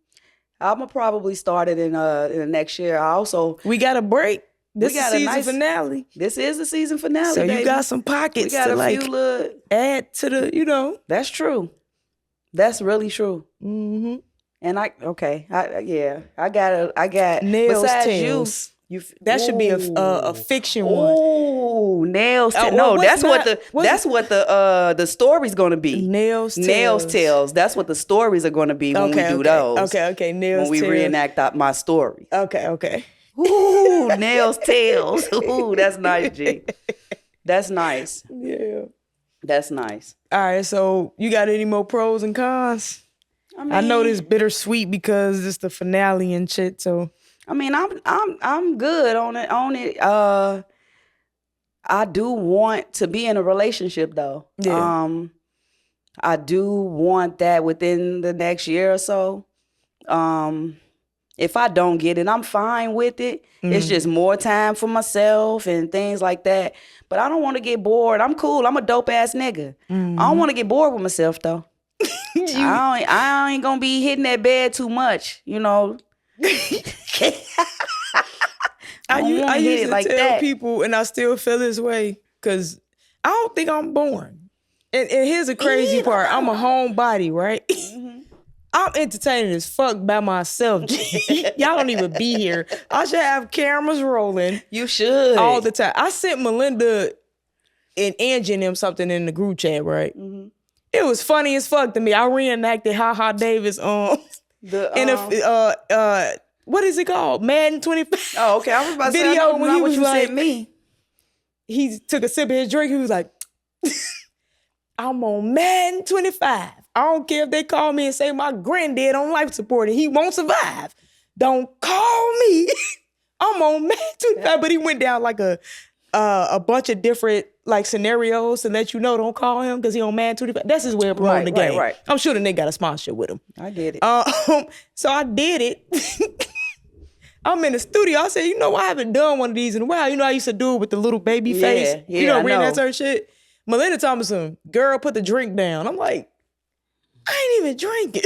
gonna probably start it in the next year. I also We got a break. This is got a season nice- finale. This is the season finale, So baby. you got some We pockets got to a like few little. add to the, you know. That's true. That's really true. Mm-hmm. And I got Nails, besides tails. you That should be a fiction one. Oh, nails. Well, No, what's that's what not- the story's gonna be. Nails, Nails, tails. tails. That's what the stories are gonna be when we do those. Okay. Nails, When we tails. reenact my story. Okay. Ooh, nails, tails. Ooh, that's nice, G. That's nice. Yeah. That's nice. All right, so you got any more pros and cons? I know this bittersweet because it's the finale and shit. So I mean, I'm good on it. I do want to be in a relationship though. Yeah. I do want that within the next year or so. If I don't get it, I'm fine with it. It's just more time for myself and things like that. But I don't want to get bored. I'm cool. I'm a dope ass nigga. I don't want to get bored with myself though. I ain't gonna be hitting that bed too much, you know. I used to like tell that. people, and I still feel this way, because I don't think I'm boring. And here's the crazy part. I'm a homebody, right? I'm entertaining as fuck by myself. Y'all don't even be here. I should have cameras rolling. You should. All the time. I sent Melinda and Angie and them something in the group chat, right? It was funny as fuck to me. I reenacted Ha Davis what is it called? Madden 25. Oh, okay. I was about to say, Video when he was like, sent me. He took a sip of his drink. He was like, I'm on Madden 25. I don't care if they call me and say my granddad on life support and he won't survive. Don't call me. I'm on Madden 25. Yeah. But he went down like a bunch of different like scenarios to let you know don't call him because he on Madden 25. That's his way of promoting the game. Right. I'm sure the nigga got a sponsorship with him. I get it. So I did it. I'm in the studio. I said, I haven't done one of these in a while. I used to do it with the little baby face. Reading that certain shit. Melinda Thomason, girl, put the drink down. I'm like, I ain't even drinking.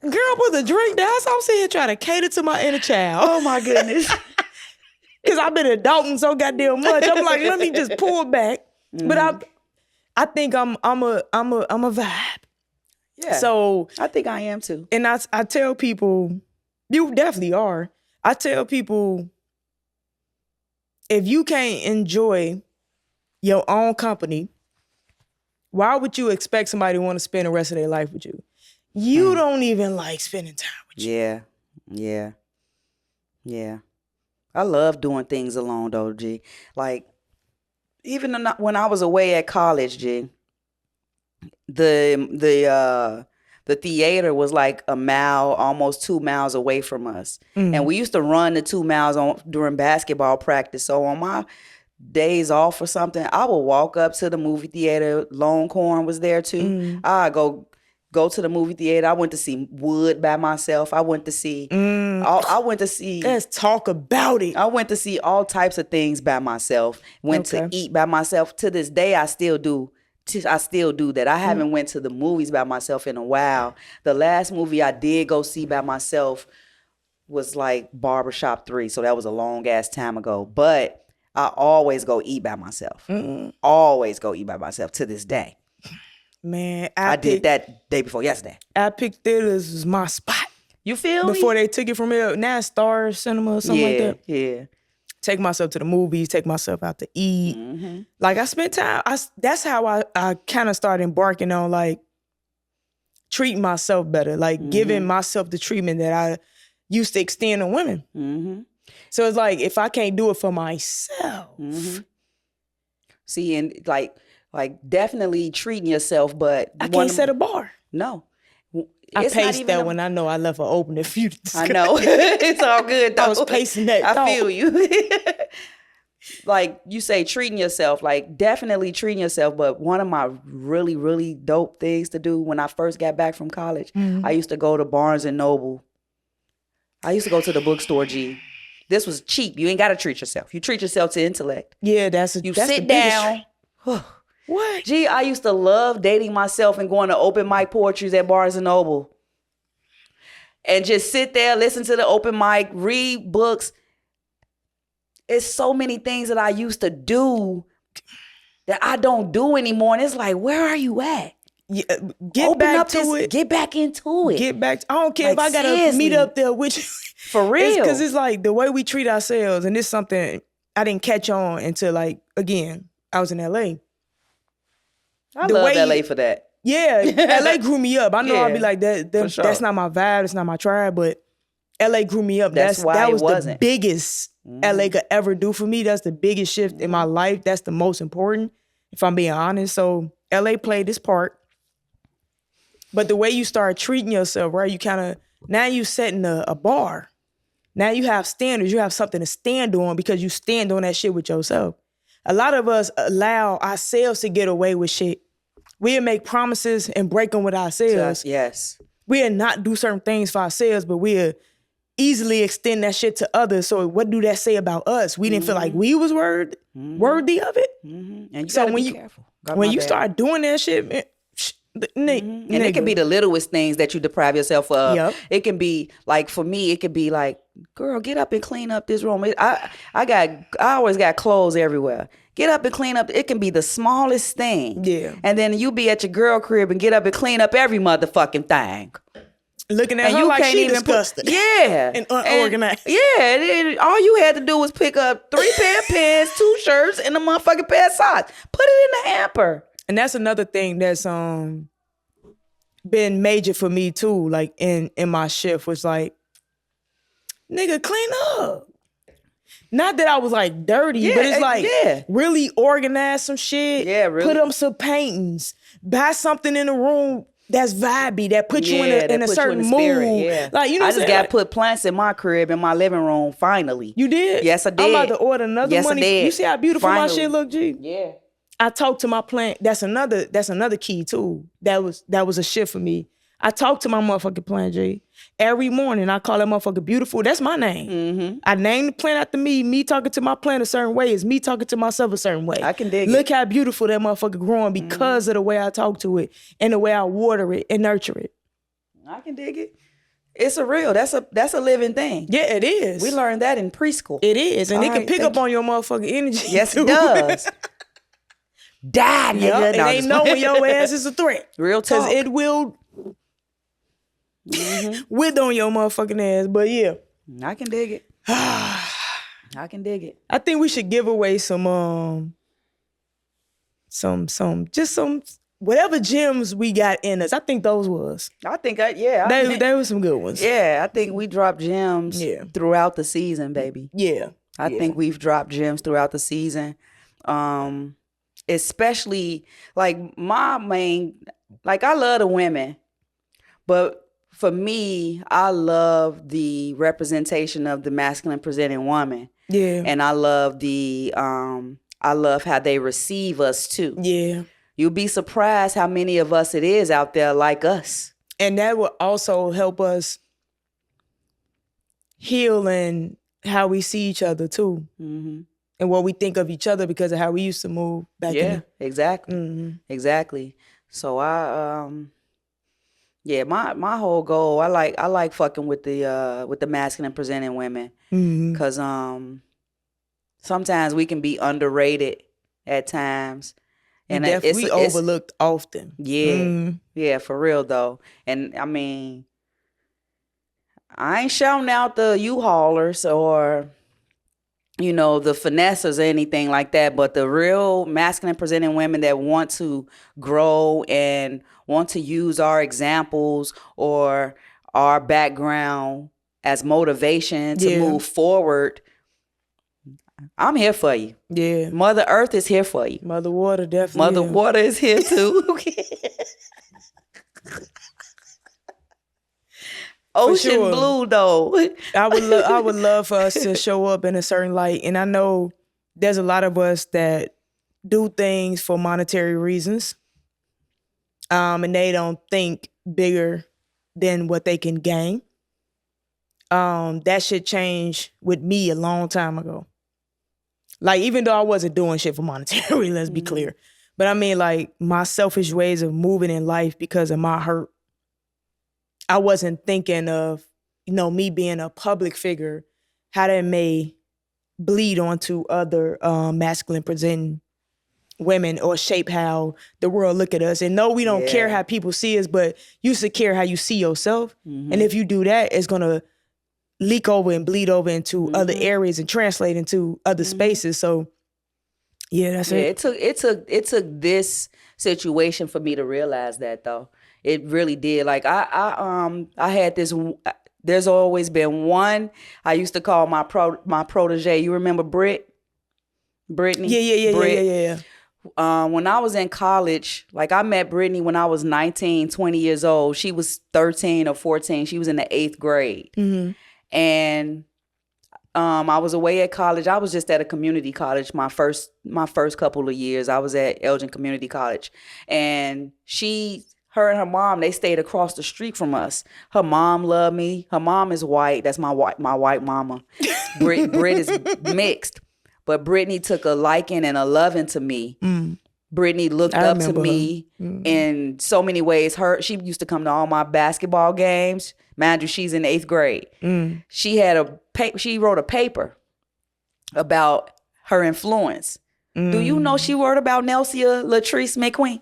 Girl, put the drink down. So I'm sitting here trying to cater to my inner child. Oh my goodness. Because I've been adulting so goddamn much. I'm like, let me just pull back. But I think I'm a vibe. Yeah. So I think I am too. And I tell people, you definitely are. I tell people, if you can't enjoy your own company, why would you expect somebody to want to spend the rest of their life with you? You don't even like spending time with you. Yeah. I love doing things alone though, G. Like, even when I was away at college, G, the theater was like a mile, almost 2 miles away from us. And we used to run the 2 miles during basketball practice. So on my days off or something, I would walk up to the movie theater. Longhorn was there too. I go to the movie theater. I went to see Wood by myself. I went to see Let's talk about it. I went to see all types of things by myself. Went to eat by myself. To this day, I still do that. I haven't went to the movies by myself in a while. The last movie I did go see by myself was like Barbershop 3. So that was a long ass time ago. But I always go eat by myself. Always go eat by myself to this day. Man, I did that day before yesterday. I picked theaters as my spot. You feel me? Before they took it from here. Now it's Star Cinema or something like that. Yeah. take myself to the movies, take myself out to eat. Mm-hmm. Like I spent time. That's how I kind of started embarking on like treating myself better, like giving myself the treatment that I used to extend on women. Mm-hmm. So it's like if I can't do it for myself, see, and like definitely treating yourself, but I can't set a bar. No. I paced that when I know I left her open. If you, I know it's all good though. I was pacing that. I feel you. Like you say, treating yourself, like definitely treating yourself. But one of my really, really dope things to do when I first got back from college, I used to go to Barnes and Noble. I used to go to the bookstore, G. This was cheap. You ain't got to treat yourself. You treat yourself to intellect. Yeah, that's sit down. What? Gee, I used to love dating myself and going to open mic poetries at Barnes and Noble. And just sit there, listen to the open mic, read books. It's so many things that I used to do that I don't do anymore. And it's like, where are you at? Yeah, get back to it. Get back into it. Get back. I don't care if I got to meet up there with you. For real. Because it's like the way we treat ourselves. And it's something I didn't catch on until like, again, I was in LA. I love LA for that. Yeah, LA grew me up. I know I'll be like that. Sure. That's not my vibe. It's not my tribe. But LA grew me up. That's why that was it wasn't the biggest LA could ever do for me. That's the biggest shift in my life. That's the most important, if I'm being honest. So LA played this part. But the way you start treating yourself, right? You kind of now you setting a bar. Now you have standards. You have something to stand on because you stand on that shit with yourself. A lot of us allow ourselves to get away with shit. We'll make promises and break them with ourselves. Yes. We'll not do certain things for ourselves, but we'll easily extend that shit to others. So what do that say about us? We didn't feel like we was worthy of it. And you gotta be careful. When you start doing that shit, man, and it can be the littlest things that you deprive yourself of. Yep. It can be like, for me, it could be like, girl, get up and clean up this room. I always got clothes everywhere. Get up and clean up. It can be the smallest thing. Yeah. And then you be at your girl crib and get up and clean up every motherfucking thing. Looking at her like she disgusted. Yeah. And unorganized. All you had to do was pick up 3 pair of pants, 2 shirts, and a motherfucking pair of socks. Put it in the hamper. And that's another thing that's been major for me too, like in my shift was like, nigga, clean up. Not that I was like dirty, but it's like really organize some shit. Yeah, really. Put up some paintings. Buy something in the room that's vibey, that put you in a certain mood. Yeah. Like, you know what I'm saying? I just got put plants in my crib in my living room finally. You did? Yes, I did. I'm about to order another money. I did. You see how beautiful my shit look, G? Yeah. I talked to my plant. That's another key too. That was a shift for me. I talk to my motherfucking plant, G. Every morning I call that motherfucker beautiful. That's my name. I named the plant after me. Me talking to my plant a certain way is me talking to myself a certain way. I can dig it. Look how beautiful that motherfucker growing because of the way I talk to it and the way I water it and nurture it. I can dig it. It's that's a living thing. Yeah, it is. We learned that in preschool. It is. And it can pick up on your motherfucking energy. Yes, too. it does. Die, nigga. Yep. It ain't knowing your ass is a threat. Real talk. Because it will with on your motherfucking ass. But yeah. I can dig it. I can dig it. I think we should give away some whatever gems we got in us. I think those was. They were some good ones. Yeah, I think we dropped gems throughout the season, baby. Yeah. I think we've dropped gems throughout the season. Especially like my main, like I love the women, but for me, I love the representation of the masculine presenting woman. Yeah. And I love I love how they receive us too. Yeah. You'll be surprised how many of us it is out there like us. And that will also help us heal in how we see each other too. Mm-hmm. And what we think of each other because of how we used to move back in. Exactly. Mm-hmm. Exactly. So my whole goal, I like fucking with the masculine presenting women. Cause sometimes we can be underrated at times. And we overlooked often. Yeah. Mm-hmm. Yeah, for real though. And I mean, I ain't shouting out the U-Haulers or the finessers or anything like that, but the real masculine presenting women that want to grow and want to use our examples or our background as motivation to move forward. I'm here for you. Yeah. Mother Earth is here for you. Mother Water definitely. Mother Water is here too. Ocean sure. blue though. I would love for us to show up in a certain light. And I know there's a lot of us that do things for monetary reasons. And they don't think bigger than what they can gain. That should change with me a long time ago. Like, even though I wasn't doing shit for monetary, let's be clear. But I mean, like, my selfish ways of moving in life because of my hurt. I wasn't thinking of, me being a public figure, how that may bleed onto other masculine presenting women or shape how the world look at us. And no, we don't care how people see us, but you should care how you see yourself. Mm-hmm. And if you do that, it's going to leak over and bleed over into other areas and translate into other spaces. So yeah, that's it. It took this situation for me to realize that, though. It really did. Like I had this. There's always been one I used to call my protege. You remember Brittany? Yeah. When I was in college, like I met Brittany when I was 19, 20 years old. She was 13 or 14. She was in the 8th grade. Mm-hmm. And I was away at college. I was just at a community college my first couple of years. I was at Elgin Community College. And her and her mom, they stayed across the street from us. Her mom loved me. Her mom is white. That's my white mama. Brit is mixed. But Brittany took a liking and a loving to me. Mm. Brittany looked up to me in so many ways. She used to come to all my basketball games. Mind you, she's in 8th grade. Mm. She wrote a paper about her influence. Mm. Do you know she wrote about Nelsia Latrice McQueen?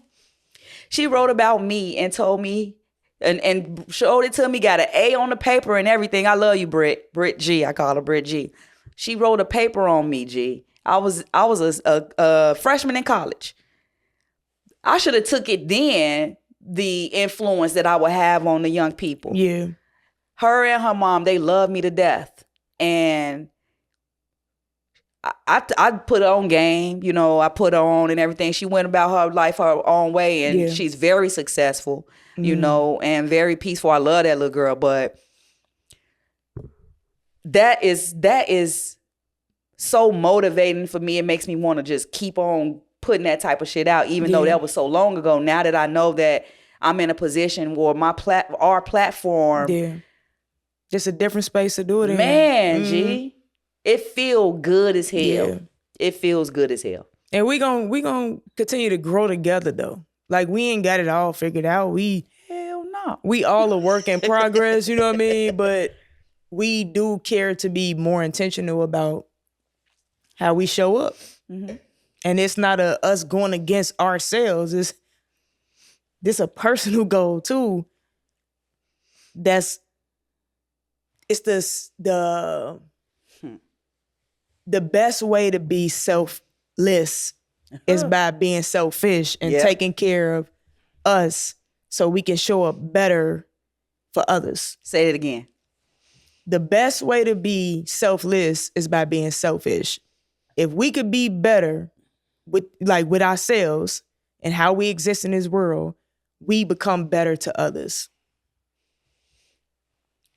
She wrote about me and told me and showed it to me, got an A on the paper and everything. I love you, Britt G. I call her Britt G. She wrote a paper on me, G. I was a freshman in college. I should have took it then, the influence that I would have on the young people. Yeah. Her and her mom, they love me to death. And I put her on game, I put her on and everything. She went about her life her own way, and she's very successful, and very peaceful. I love that little girl, but that is so motivating for me. It makes me want to just keep on putting that type of shit out, even though that was so long ago. Now that I know that I'm in a position where our platform, just a different space to do it in. Man, G, it feels good as hell. Yeah. It feels good as hell. And we gonna continue to grow together though. Like, we ain't got it all figured out. Hell no. We all a work in progress, you know what I mean? But we do care to be more intentional about how we show up. Mm-hmm. And it's not us going against ourselves. It's a personal goal too. It's the best way to be selfless is by being selfish and taking care of us so we can show up better for others. Say it again. The best way to be selfless is by being selfish. If we could be better with ourselves and how we exist in this world, we become better to others.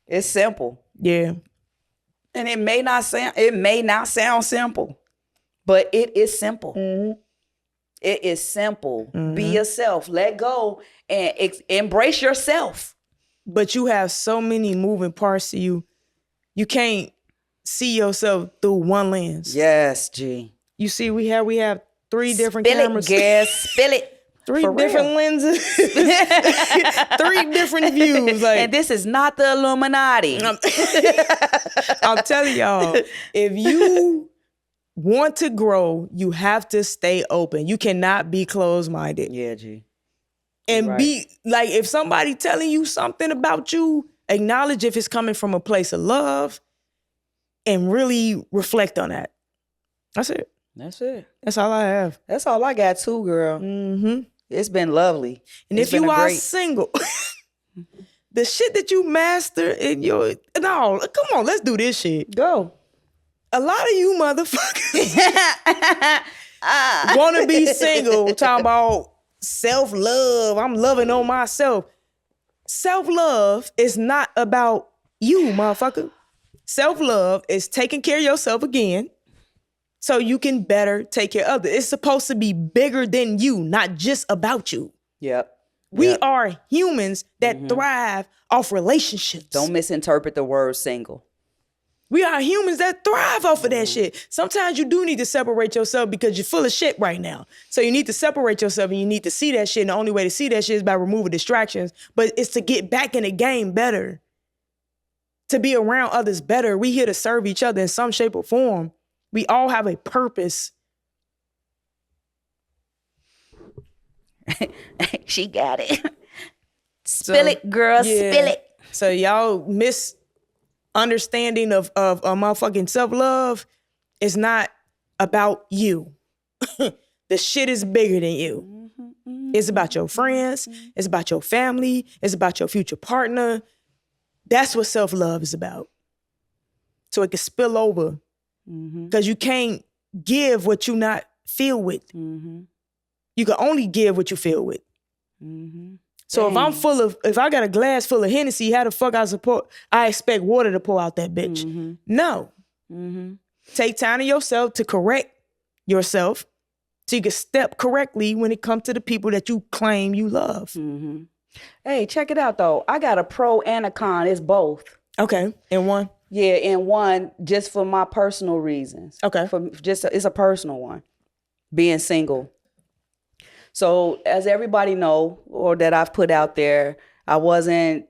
It's simple. Yeah. And it may not sound simple, but it is simple. Mm-hmm. It is simple. Mm-hmm. Be yourself. Let go and embrace yourself. But you have so many moving parts to you. You can't see yourself through one lens. Yes, G. You see, we have 3 different cameras. Spill it. 3 different lenses. 3 different views. Like, and this is not the Illuminati. I'm telling y'all, if you want to grow, you have to stay open. You cannot be closed-minded. Yeah, G. And be like, if somebody telling you something about you, acknowledge if it's coming from a place of love and really reflect on that. That's it. That's it. That's all I have. That's all I got too, girl. Mm-hmm. It's been lovely. And it's if you are single, the shit that you master in your no, come on, let's do this shit. Go. A lot of you motherfuckers want to be single, talking about self-love. I'm loving on myself. Self-love is not about you, motherfucker. Self-love is taking care of yourself again so you can better take care of others. It's supposed to be bigger than you, not just about you. Yep. We are humans that thrive off relationships. Don't misinterpret the word single. We are humans that thrive off of that shit. Sometimes you do need to separate yourself because you're full of shit right now. So you need to separate yourself and you need to see that shit. And the only way to see that shit is by removing distractions. But it's to get back in the game better. To be around others better. We here to serve each other in some shape or form. We all have a purpose. She got it. Spill it, girl. Yeah. Spill it. So y'all misunderstanding of motherfucking self-love is not about you. The shit is bigger than you. It's about your friends. It's about your family. It's about your future partner. That's what self-love is about. So it can spill over. Because you can't give what you not filled with. You can only give what you filled with. So if I got a glass full of Hennessy, how the fuck I expect water to pour out that bitch? No. Take time to yourself to correct yourself so you can step correctly when it comes to the people that you claim you love. Hey, check it out though. I got a pro and a con. It's both. Okay, in one? Yeah, in one, just for my personal reasons. Okay. It's a personal one. Being single. So as everybody know, or that I've put out there, I wasn't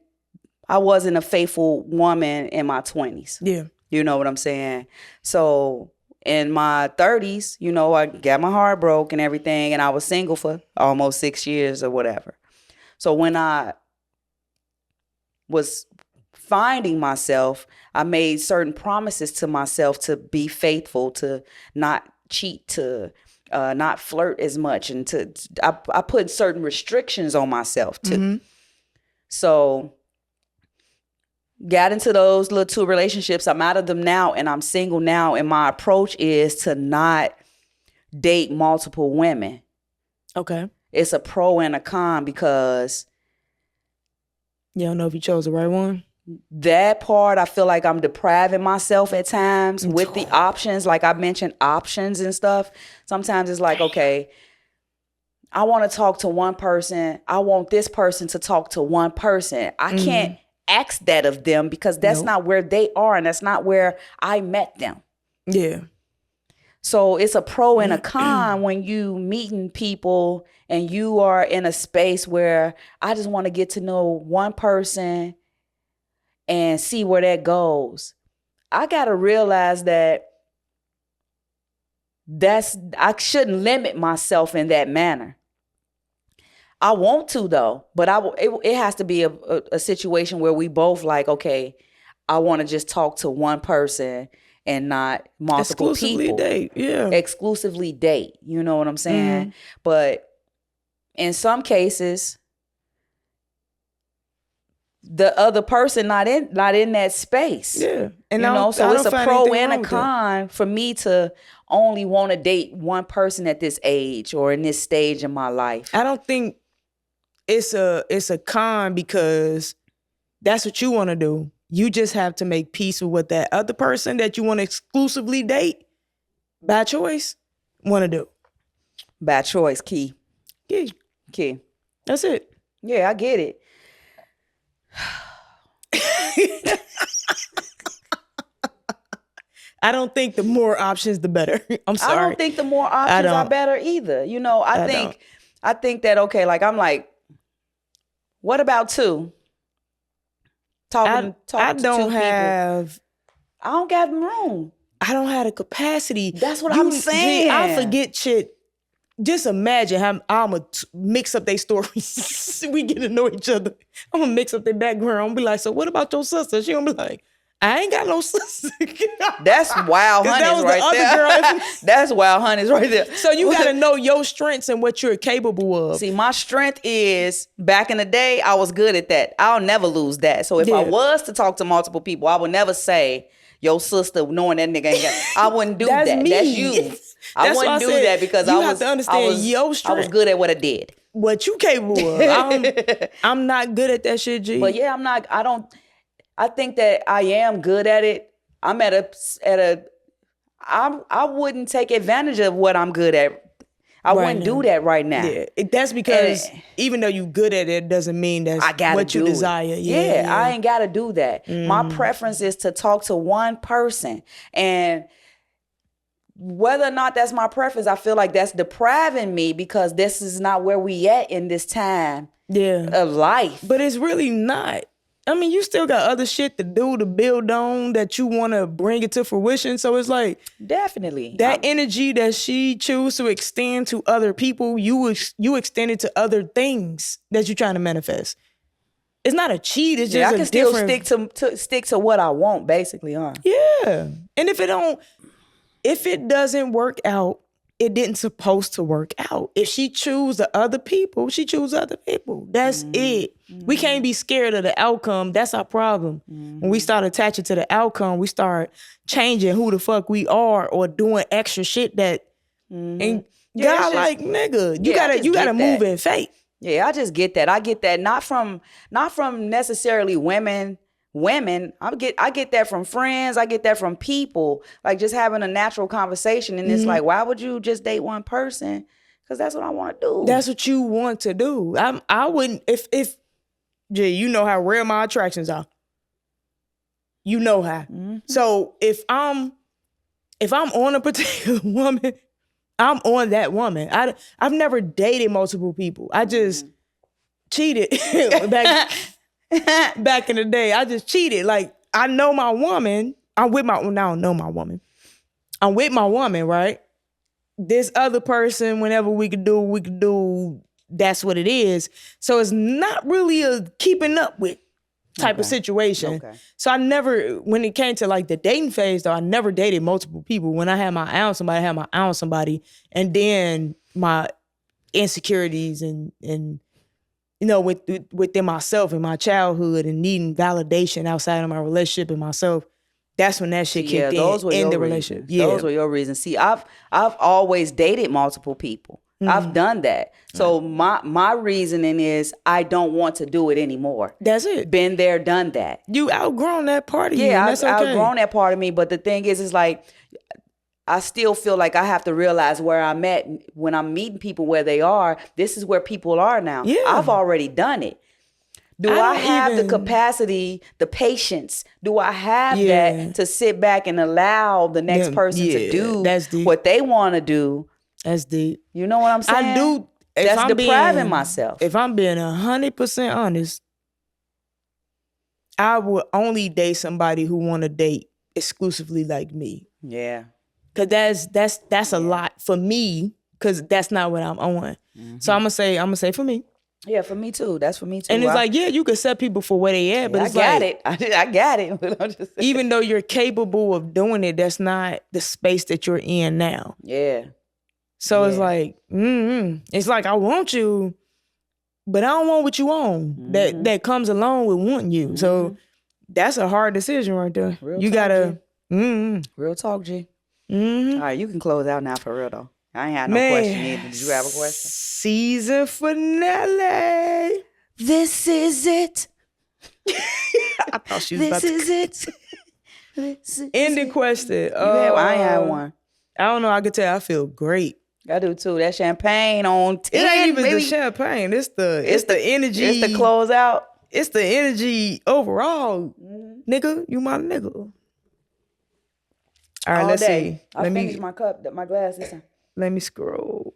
a faithful woman in my 20s. Yeah. You know what I'm saying? So in my 30s, you know, I got my heart broke and everything, and I was single for almost 6 years or whatever. So when I was finding myself, I made certain promises to myself to be faithful, to not cheat, to not flirt as much, and I put certain restrictions on myself too. So got into those little 2 relationships. I'm out of them now and I'm single now. And my approach is to not date multiple women. Okay. It's a pro and a con because you don't know if you chose the right one. That part, I feel like I'm depriving myself at times with the options. Like I mentioned, options and stuff. Sometimes it's like, okay, I want to talk to one person. I want this person to talk to one person. I can't ask that of them because that's not where they are and that's not where I met them. Yeah. So it's a pro and a con when you meeting people and you are in a space where I just want to get to know one person and see where that goes. I got to realize that I shouldn't limit myself in that manner. I want to though, but it has to be a situation where we both like, okay, I want to just talk to one person and not multiple exclusively people. Date, yeah. Exclusively date, you know what I'm saying? But in some cases, the other person not in that space. Yeah. And you know, so it's a pro and a con for me to only want to date one person at this age or in this stage in my life. I don't think it's a con because that's what you want to do. You just have to make peace with what that other person that you want to exclusively date by choice want to do. By choice, key. Key. That's it. Yeah, I get it. I don't think the more options, the better. I'm sorry. I don't think the more options are better either. You know, I think that, okay, like I'm like, what about 2? I don't got room. I don't have the capacity. That's what I'm saying. I forget shit. Just imagine how I'm going to mix up their stories. We get to know each other. I'm going to mix up their background. I'm be like, so what about your sister? She going to be like, I ain't got no sister. That's wild honeys right there. That's wild honeys right there. So you got to know your strengths and what you're capable of. See, my strength is, back in the day, I was good at that. I'll never lose that. So if I was to talk to multiple people, I would never say, yo, sister, knowing that nigga ain't got, I wouldn't do That's that. me. That's you. I wouldn't do that because you have to understand your strength. I was good at what I did. What you capable of. I'm not good at that shit, G. But yeah, I think that I am good at it. I'm I wouldn't take advantage of what I'm good at. I wouldn't do that right now. Yeah, that's because even though you good at it, doesn't mean that's what you desire. Yeah, I ain't got to do that. My preference is to talk to one person. And whether or not that's my preference, I feel like that's depriving me because this is not where we at in this time of life. But it's really not. I mean, you still got other shit to do, to build on, that you want to bring it to fruition. So it's like, definitely that energy that she choose to extend to other people, you extend it to other things that you're trying to manifest. It's not a cheat. It's just I can still stick to what I want, basically, huh? Yeah. And if it doesn't work out, it didn't supposed to work out. If she choose the other people, she choose other people. That's it. We can't be scared of the outcome. That's our problem. When we start attaching to the outcome, we start changing who the fuck we are or doing extra shit that and God like, nigga, you gotta move in faith. Yeah, I just get that. I get that not from necessarily women. I get that from friends. I get that from people, like just having a natural conversation. And it's like, why would you just date one person? Because that's what I want to do. That's what you want to do. I wouldn't, if Jay, you know how rare my attractions are. You know how. So if I'm on a particular woman, I'm on that woman. I've never dated multiple people. I just cheated back in the day. I just cheated. Like, I know my woman. I don't know my woman. I'm with my woman, right? This other person, whenever we could do, that's what it is. So it's not really a keeping up with type of situation. Okay. So I never, when it came to like the dating phase though, I never dated multiple people. When I had my eye on somebody, I had my eye on somebody. And then my insecurities and you know, within myself and my childhood and needing validation outside of my relationship and myself, that's when that shit kicked in the relationship. Yeah, those were your reasons. See, I've always dated multiple people. I've done that. So my reasoning is I don't want to do it anymore. That's it. Been there, done that. You outgrown that part of you. Yeah, I've outgrown that part of me. But the thing is like, I still feel like I have to realize where I'm at when I'm meeting people where they are. This is where people are now. Yeah. I've already done it. Do I have the capacity, the patience? Do I have that to sit back and allow the next person to do what they want to do? That's deep. You know what I'm saying? I do. That's depriving myself. If I'm being 100% honest, I would only date somebody who want to date exclusively like me. Yeah. Cause that's a lot for me. Cause that's not what I'm on. So I'm gonna say for me. Yeah, for me too. That's for me too. And it's like, yeah, you can set people for where they at, but it's I got it. But I'm just even though you're capable of doing it, that's not the space that you're in now. Yeah. So it's like, it's like I want you, but I don't want what you want. That comes along with wanting you. So that's a hard decision right there. You gotta. Real talk, G. All right, you can close out now for real though. I ain't had no question either. Did you have a question? Season finale. This is it. I thought she was about to. This is it. Ending question. I ain't had one. I don't know. I could tell I feel great. I do too. That champagne on 10. It ain't even the champagne. It's the energy. It's the close out. It's the energy overall. Nigga, you my nigga. All right, let's see. I finished my glass this time. Let me scroll.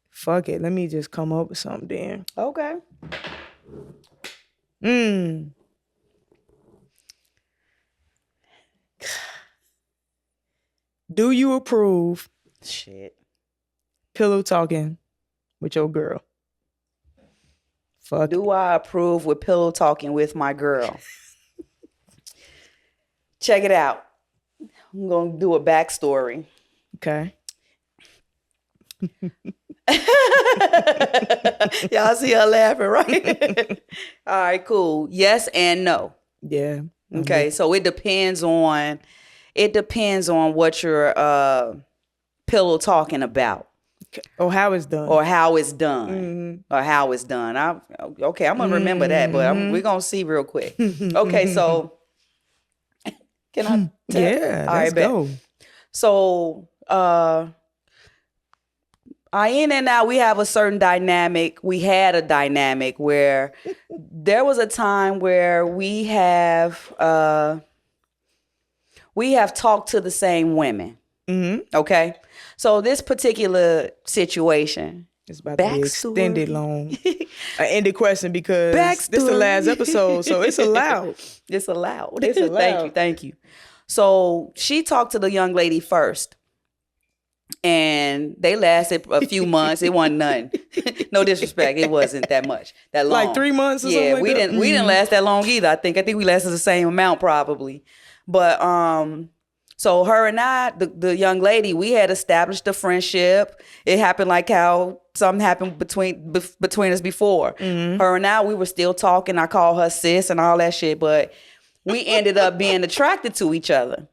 Fuck it. Let me just come up with something then. Okay. Do you approve shit pillow talking with your girl? Fuck. Do I approve with pillow talking with my girl? Check it out. I'm going to do a backstory. Okay. Y'all see her laughing, right? All right, cool. Yes and no. Yeah. Okay, so it depends on what you're pillow talking about. Or how it's done. Or how it's done. Or how it's done. I'm gonna remember that, but we're gonna see real quick. Okay, so can I yeah, let's go. So in and out, we have a certain dynamic. We had a dynamic where there was a time where we have talked to the same women. Okay, so this particular situation, it's about to be extended long. An ended question because this is the last episode, so it's allowed. It's allowed. It's allowed. Thank you. So she talked to the young lady first. And they lasted a few months. It wasn't none. No disrespect. It wasn't that much. That long. Like 3 months or something like we that? We didn't last that long either. I think we lasted the same amount probably. But so her and I, the young lady, we had established a friendship. It happened like how something happened between us before. Her and I, we were still talking. I call her sis and all that shit. But we ended up being attracted to each other.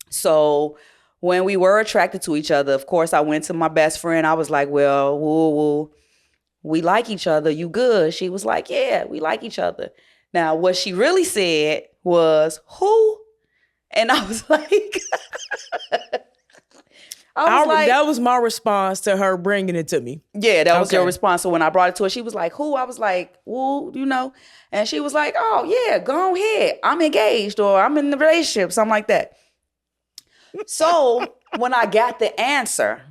So when we were attracted to each other, of course, I went to my best friend. I was like, well, woo, we like each other. You good? She was like, yeah, we like each other. Now, what she really said was, who? And I was like, that was my response to her bringing it to me. Yeah, that was your response. So when I brought it to her, she was like, who? I was like, woo, And she was like, oh, yeah, go ahead. I'm engaged or I'm in a relationship, something like that. So when I got the answer,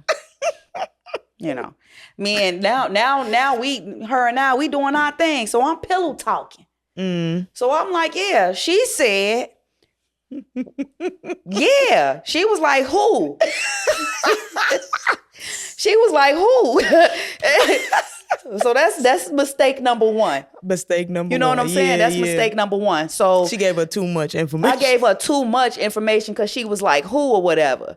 me and now we doing our thing. So I'm pillow talking. So I'm like, yeah, she said, yeah. She was like, who? She was like, who? So that's mistake number one. You know what I'm saying? That's mistake number one. So she gave her too much information. I gave her too much information because she was like, who or whatever.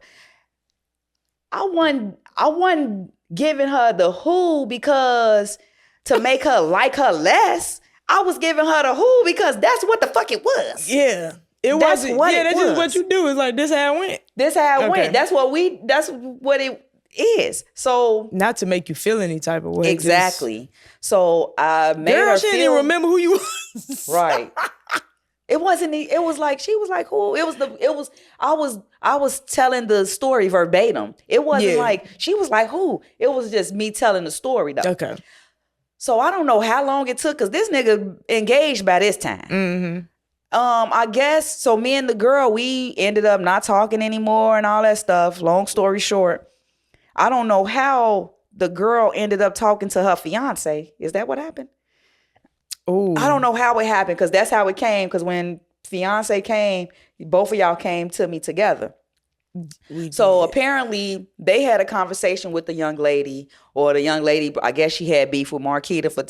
I wasn't giving her the who because to make her like her less. I was giving her the who because that's what the fuck it was. Yeah. It wasn't. Yeah, that's just what you do. It's like, this how it went. This how it went. That's what it is. So not to make you feel any type of way. Exactly. So I made her she didn't even remember who you was. Right. It wasn't. It was like she was like, who? I was telling the story verbatim. It wasn't like she was like, who? It was just me telling the story though. Okay. So I don't know how long it took because this nigga engaged by this time. I guess so. Me and the girl, we ended up not talking anymore and all that stuff. Long story short, I don't know how the girl ended up talking to her fiance. Is that what happened? Oh, I don't know how it happened because that's how it came. Because when fiance came, both of y'all came to me together. So apparently they had a conversation with the young lady, or the young lady, I guess she had beef with Marquita for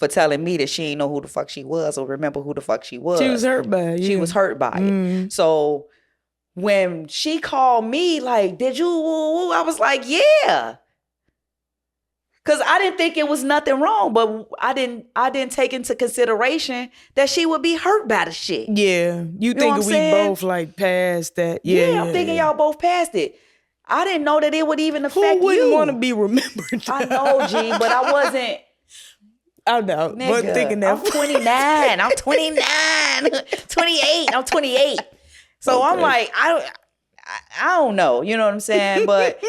telling me that she didn't know who the fuck she was or remember who the fuck she was. She was hurt by it. She was hurt by it. So when she called me like, did you, I was like, yeah. Cause I didn't think it was nothing wrong, but I didn't take into consideration that she would be hurt by the shit. Yeah, you think we both like passed that? Yeah, I'm thinking y'all both passed it. I didn't know that it would even affect you. Who wouldn't want to be remembered? I know, G, but I wasn't. I know, nigga, but thinking that I'm 29. I'm 29. 28. I'm 28. So okay. I'm like, I don't know. You know what I'm saying? But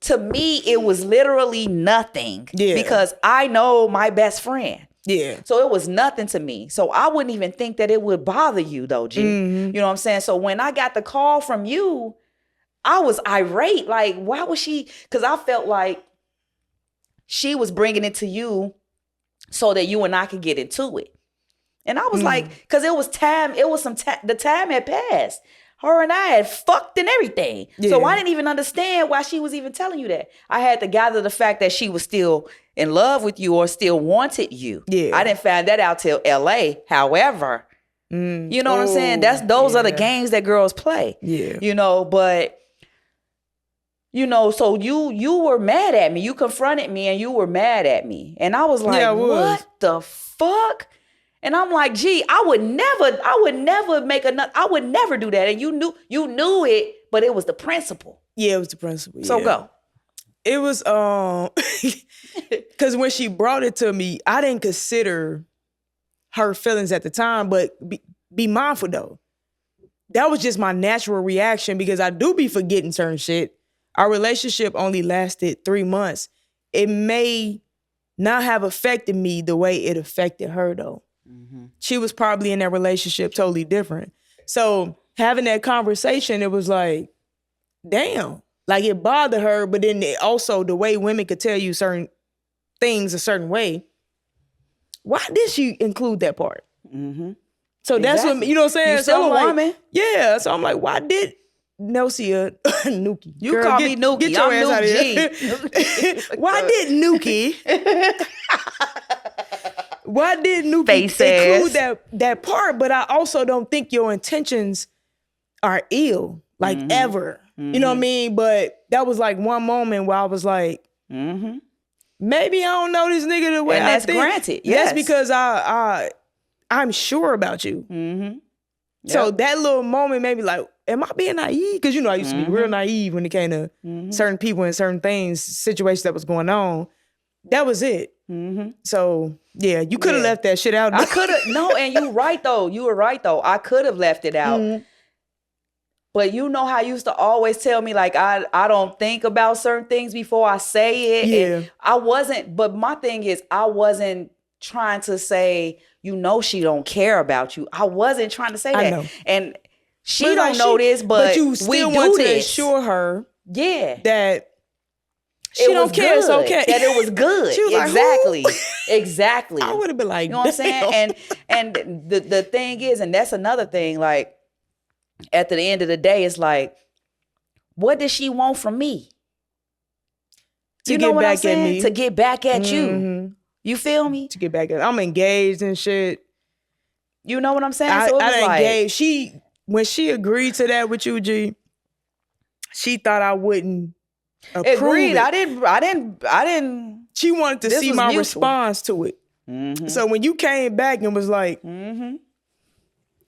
to me, it was literally nothing. Yeah. Because I know my best friend. Yeah. So it was nothing to me. So I wouldn't even think that it would bother you though, G. You know what I'm saying? So when I got the call from you, I was irate. Like, why was she? Because I felt like she was bringing it to you so that you and I could get into it. And I was like, because it was time. It was the time had passed. Her and I had fucked and everything. Yeah. So I didn't even understand why she was even telling you that. I had to gather the fact that she was still in love with you or still wanted you. Yeah. I didn't find that out till LA. However, you know what I'm saying? Those are the games that girls play. Yeah. You know, but so you were mad at me. You confronted me and you were mad at me. And I was like, what the fuck? And I'm like, gee, I would never do that. And you knew it, but it was the principle. Yeah, it was the principle. So go. It was because when she brought it to me, I didn't consider her feelings at the time, but be mindful though. That was just my natural reaction because I do be forgetting certain shit. Our relationship only lasted 3 months. It may not have affected me the way it affected her though. Mm-hmm. She was probably in that relationship totally different. So having that conversation, it was like, damn. Like it bothered her, but then also the way women could tell you certain things a certain way. Why did she include that part? Mm-hmm. So that's what, you know what I'm saying? You still so a woman. Yeah. So I'm like, why did Nelsia, Nuki. You girl, call me Nuki. Get your ass out of here. Why did Nuki include that part? But I also don't think your intentions are ill, like ever. Mm-hmm. You know what I mean? But that was like one moment where I was like, maybe I don't know this nigga the way I think. And that's granted. Yes. That's because I'm sure about you. Mm-hmm. Yep. So that little moment made me like, am I being naive? Because, I used to be real naive when it came to certain people and certain things, situations that was going on. That was it. Mm-hmm. So, yeah, you could have left that shit out. I could have. No, and you right, though. You were right, though. I could have left it out. Mm-hmm. But you know how you used to always tell me, like, I don't think about certain things before I say it. Yeah. And I wasn't, but my thing is, I wasn't trying to say, she don't care about you. I wasn't trying to say that. I know. And she don't know this, but you still want to assure her that she don't care. It's okay. That it was good. She was exactly. Like, exactly. I would have been like, you know what I'm saying? And the thing is, and that's another thing, like, at the end of the day, it's like, what does she want from me? You know what I'm saying? To get back at you. You feel me? To get back at I'm engaged and shit. You know what I'm saying? So it was like, engaged. When she agreed to that with you, G, she thought I wouldn't approve Agreed. it. I didn't. She wanted to see my response to it. Mm-hmm. So when you came back and was like,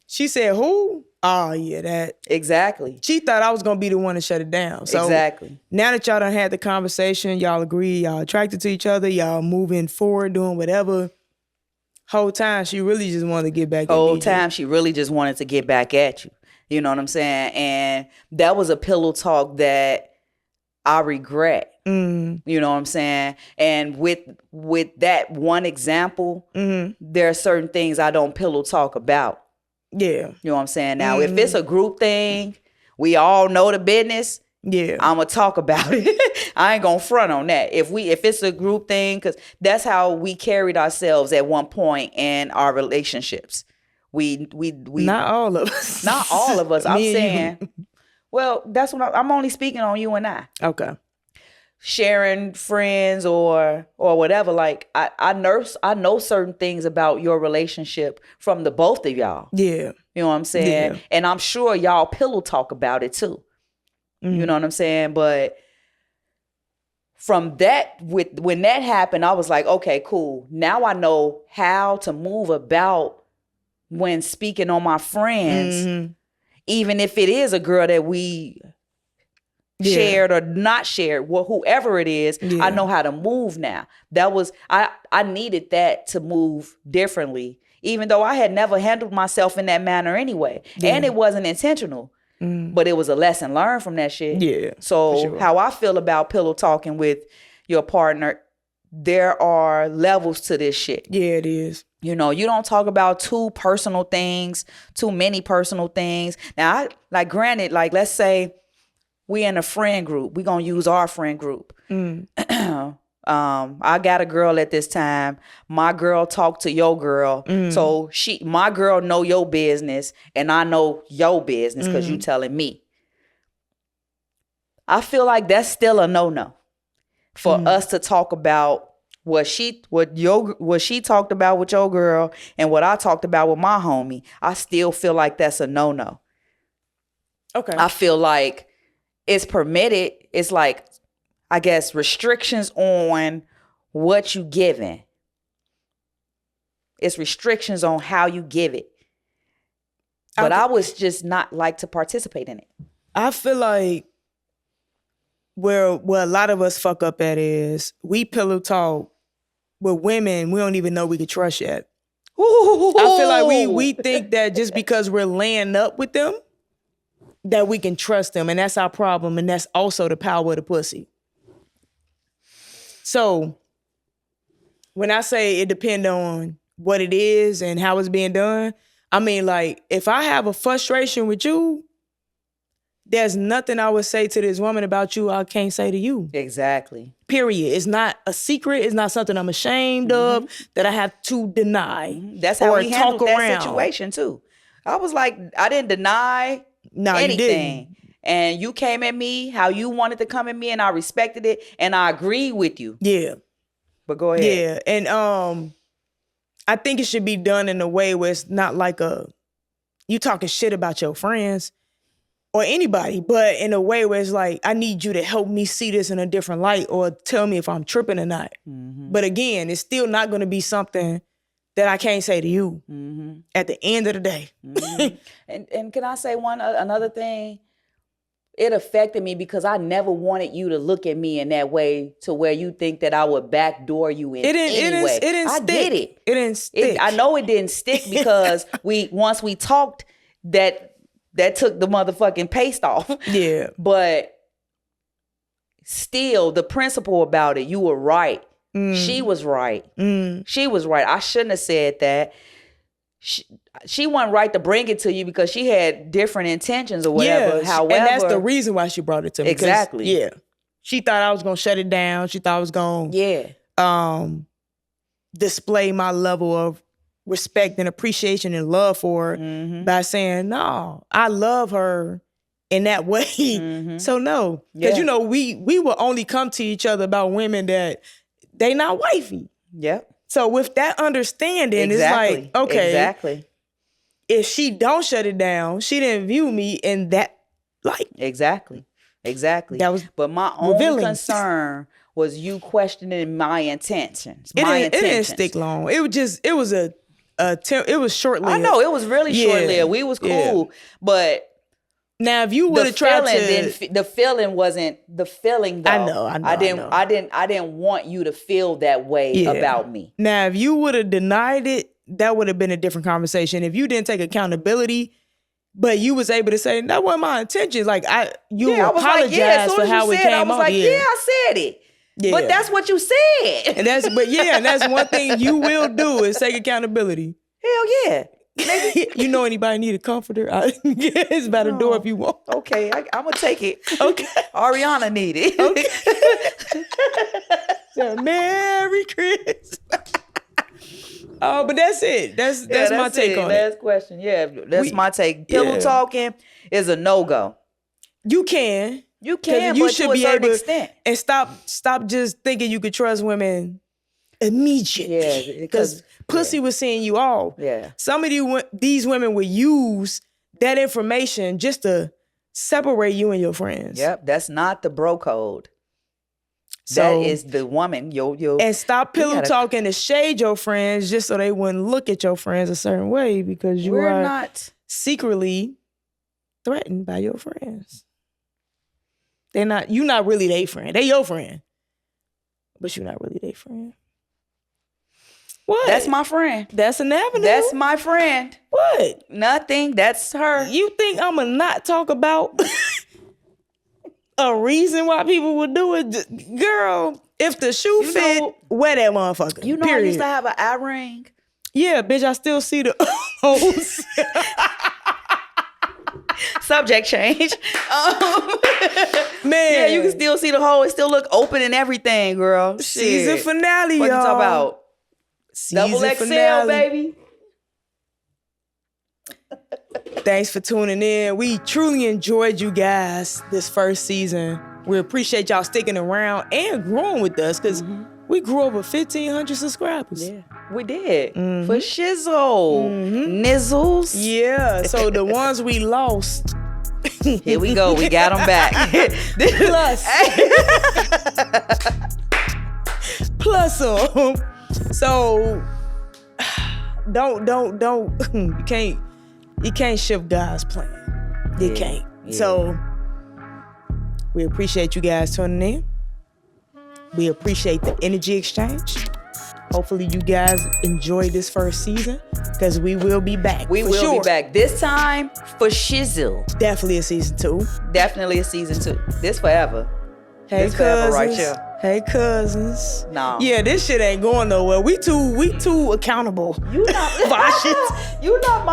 she said, who? Oh, yeah, that. Exactly. She thought I was going to be the one to shut it down. So exactly. Now that y'all done had the conversation, y'all agree, y'all attracted to each other, y'all moving forward, doing whatever. Whole time, she really just wanted to get back at me. Whole time, she really just wanted to get back at you. You know what I'm saying? And that was a pillow talk that I regret. You know what I'm saying? And with that one example, there are certain things I don't pillow talk about. Yeah. You know what I'm saying? Now, if it's a group thing, we all know the business. Yeah. I'm going to talk about it. I ain't going to front on that. If it's a group thing, because that's how we carried ourselves at one point in our relationships. We not all of us. Not all of us. I'm saying, well, that's what I'm only speaking on you and I. Okay. Sharing friends or whatever. Like I know certain things about your relationship from the both of y'all. Yeah. You know what I'm saying? Yeah. And I'm sure y'all pillow talk about it too. You know what I'm saying? But from that, when that happened, I was like, okay, cool. Now I know how to move about when speaking on my friends, even if it is a girl that we shared or not shared, whoever it is, I know how to move now. That was, I needed that to move differently, even though I had never handled myself in that manner anyway. Yeah. And it wasn't intentional. But it was a lesson learned from that shit. Yeah. So how I feel about pillow talking with your partner, there are levels to this shit. Yeah, it is. You know, you don't talk about too many personal things. Now, granted, like, let's say we in a friend group. We gonna use our friend group. I got a girl at this time. My girl talked to your girl. So my girl know your business and I know your business because you telling me. I feel like that's still a no-no for us to talk about what she talked about with your girl and what I talked about with my homie, I still feel like that's a no-no. Okay. I feel like it's permitted. It's like, I guess, restrictions on what you giving. It's restrictions on how you give it. But I was just not like to participate in it. I feel like where a lot of us fuck up at is we pillow talk with women we don't even know we could trust yet. Ooh. I feel like we think that just because we're laying up with them, that we can trust them. And that's our problem. And that's also the power of the pussy. So when I say it depends on what it is and how it's being done, I mean, like, if I have a frustration with you, there's nothing I would say to this woman about you I can't say to you. Exactly. Period. It's not a secret. It's not something I'm ashamed of that I have to deny. That's how we handled that situation too. I was like, I didn't deny anything. You didn't. And you came at me how you wanted to come at me, and I respected it, and I agreed with you. Yeah. But go ahead. Yeah. And I think it should be done in a way where it's not like you talking shit about your friends or anybody, but in a way where it's like, I need you to help me see this in a different light or tell me if I'm tripping or not. Mm-hmm. But again, it's still not going to be something that I can't say to you at the end of the day. Mm-hmm. And can I say another thing? It affected me because I never wanted you to look at me in that way to where you think that I would backdoor you in any way. It didn't stick. Get it. It didn't stick. I know it didn't stick because once we talked, that took the motherfucking paste off. Yeah. But still, the principle about it, you were right. She was right. She was right. I shouldn't have said that. She wasn't right to bring it to you because she had different intentions or whatever. Yeah, however, and that's the reason why she brought it to me. Exactly. Yeah. She thought I was going to shut it down. She thought I was going to display my level of respect and appreciation and love for her by saying, no, I love her in that way. So no. Because, you know, we will only come to each other about women that they not wifey. Yep. So with that understanding, it's like, okay. Exactly. If she don't shut it down, she didn't view me in that light. Exactly. But my revealing. Only concern was you questioning my intentions. It didn't stick long. It was short-lived. I know, it was really short-lived. We was cool. But now if you would have tried to, the feeling wasn't the feeling though. I know. I didn't want you to feel that way about me. Now if you would have denied it, that would have been a different conversation. If you didn't take accountability, but you was able to say, that wasn't my intention. Like you apologized for how it came out. I was like, I said it. Yeah. But that's what you said. And that's one thing you will do is take accountability. Hell yeah. You know anybody need a comforter? It's by the door if you want. Okay, I'm gonna take it. Okay. Ariana need it. Okay. So, Merry Christmas. Oh, but that's it. That's my take on it. Last question. Yeah, that's my take. Pillow talking is a no-go. You can, but you should to be a certain able extent. And stop just thinking you could trust women immediately. Yeah, because pussy was seeing you all. Yeah, some of these women would use that information just to separate you and your friends. Yep, that's not the bro code. So, that is the woman. And stop pillow talking to shade your friends just so they wouldn't look at your friends a certain way because you're not secretly threatened by your friends. You're not really their friend. They your friend. But you're not really their friend. What? That's my friend. That's an avenue. That's my friend. What? Nothing. That's her. You think I'm going to not talk about a reason why people would do it? Girl, if the shoe fit, wear that motherfucker. You know period. I used to have an eye ring? Yeah, bitch, I still see the holes. Subject change. Man. Yeah, you can still see the hole. It still look open and everything, girl. Season Shit. finale, what y'all. What you talk about? Double XL, finale. baby. Thanks for tuning in. We truly enjoyed you guys this first season. We appreciate y'all sticking around and growing with us because We grew over 1,500 subscribers. Yeah, we did. For shizzle. Nizzles. Yeah, so the ones we lost. Here we go. We got them back. Plus so don't you can't shift God's plan. You can't. Yeah. So we appreciate you guys tuning in. We appreciate the energy exchange. Hopefully you guys enjoy this first season because we will be back. We will be back. This time for shizzle. Definitely a season 2. Definitely a season 2. This forever. Hey, this cousins. Forever right here. Hey, cousins. No. Yeah, this shit ain't going nowhere. We too accountable. You not You not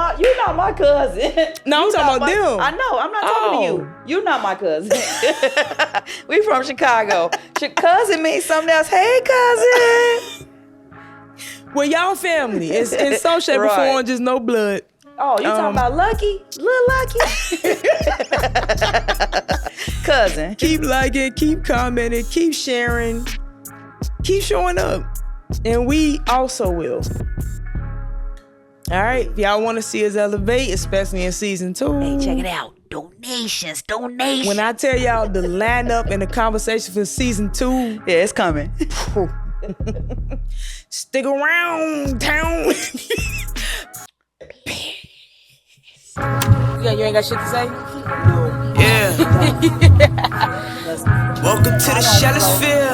my cousin. No, I'm talking about them. I know. I'm not talking to you. You not my cousin. We from Chicago. Cousin means something else. Hey, cousin. Well, y'all family. It's in some shape or form, just no blood. Oh, you talking about Lucky? Little Lucky? Cousin. Keep liking, keep commenting, keep sharing, keep showing up. And we also will. All right. If y'all want to see us elevate, especially in season 2. Hey, check it out. Donations. When I tell y'all the lineup and the conversation for season 2. Yeah, it's coming. Stick around, town. You ain't got shit to say? Yeah. Welcome to the Shellisfield.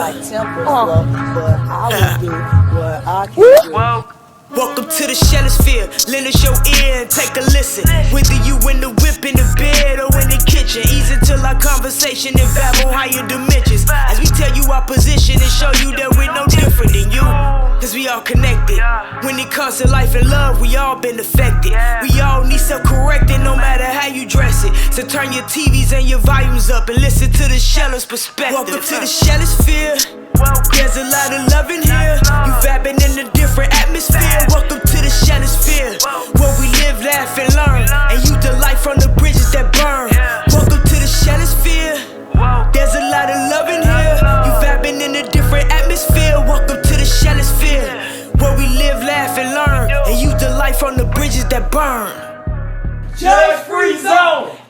Welcome to the Shellisfield. Lend us your ear and take a listen. Whether you in the whip, in the bed, or in the kitchen, ease into our conversation and vibe on higher dimensions. As we tell you our position and show you that we're no different than you. Cause we all connected. When it comes to life and love, we all been affected. We all need self-correcting no matter how you dress it. So turn your TVs and your volumes up and listen to the Sheller's perspective. Welcome to the Shellisfield. There's a lot of love in here. You vibing in a different atmosphere. Welcome to the Shellisfield, where we live, laugh, and learn, and use the light from the bridges that burn. Welcome to the Shellisfield. There's a lot of love in here. You vibing in a different atmosphere. Welcome to the Shellisfield, where we live, laugh, and learn, and use the light from the bridges that burn. Judge Free Zone.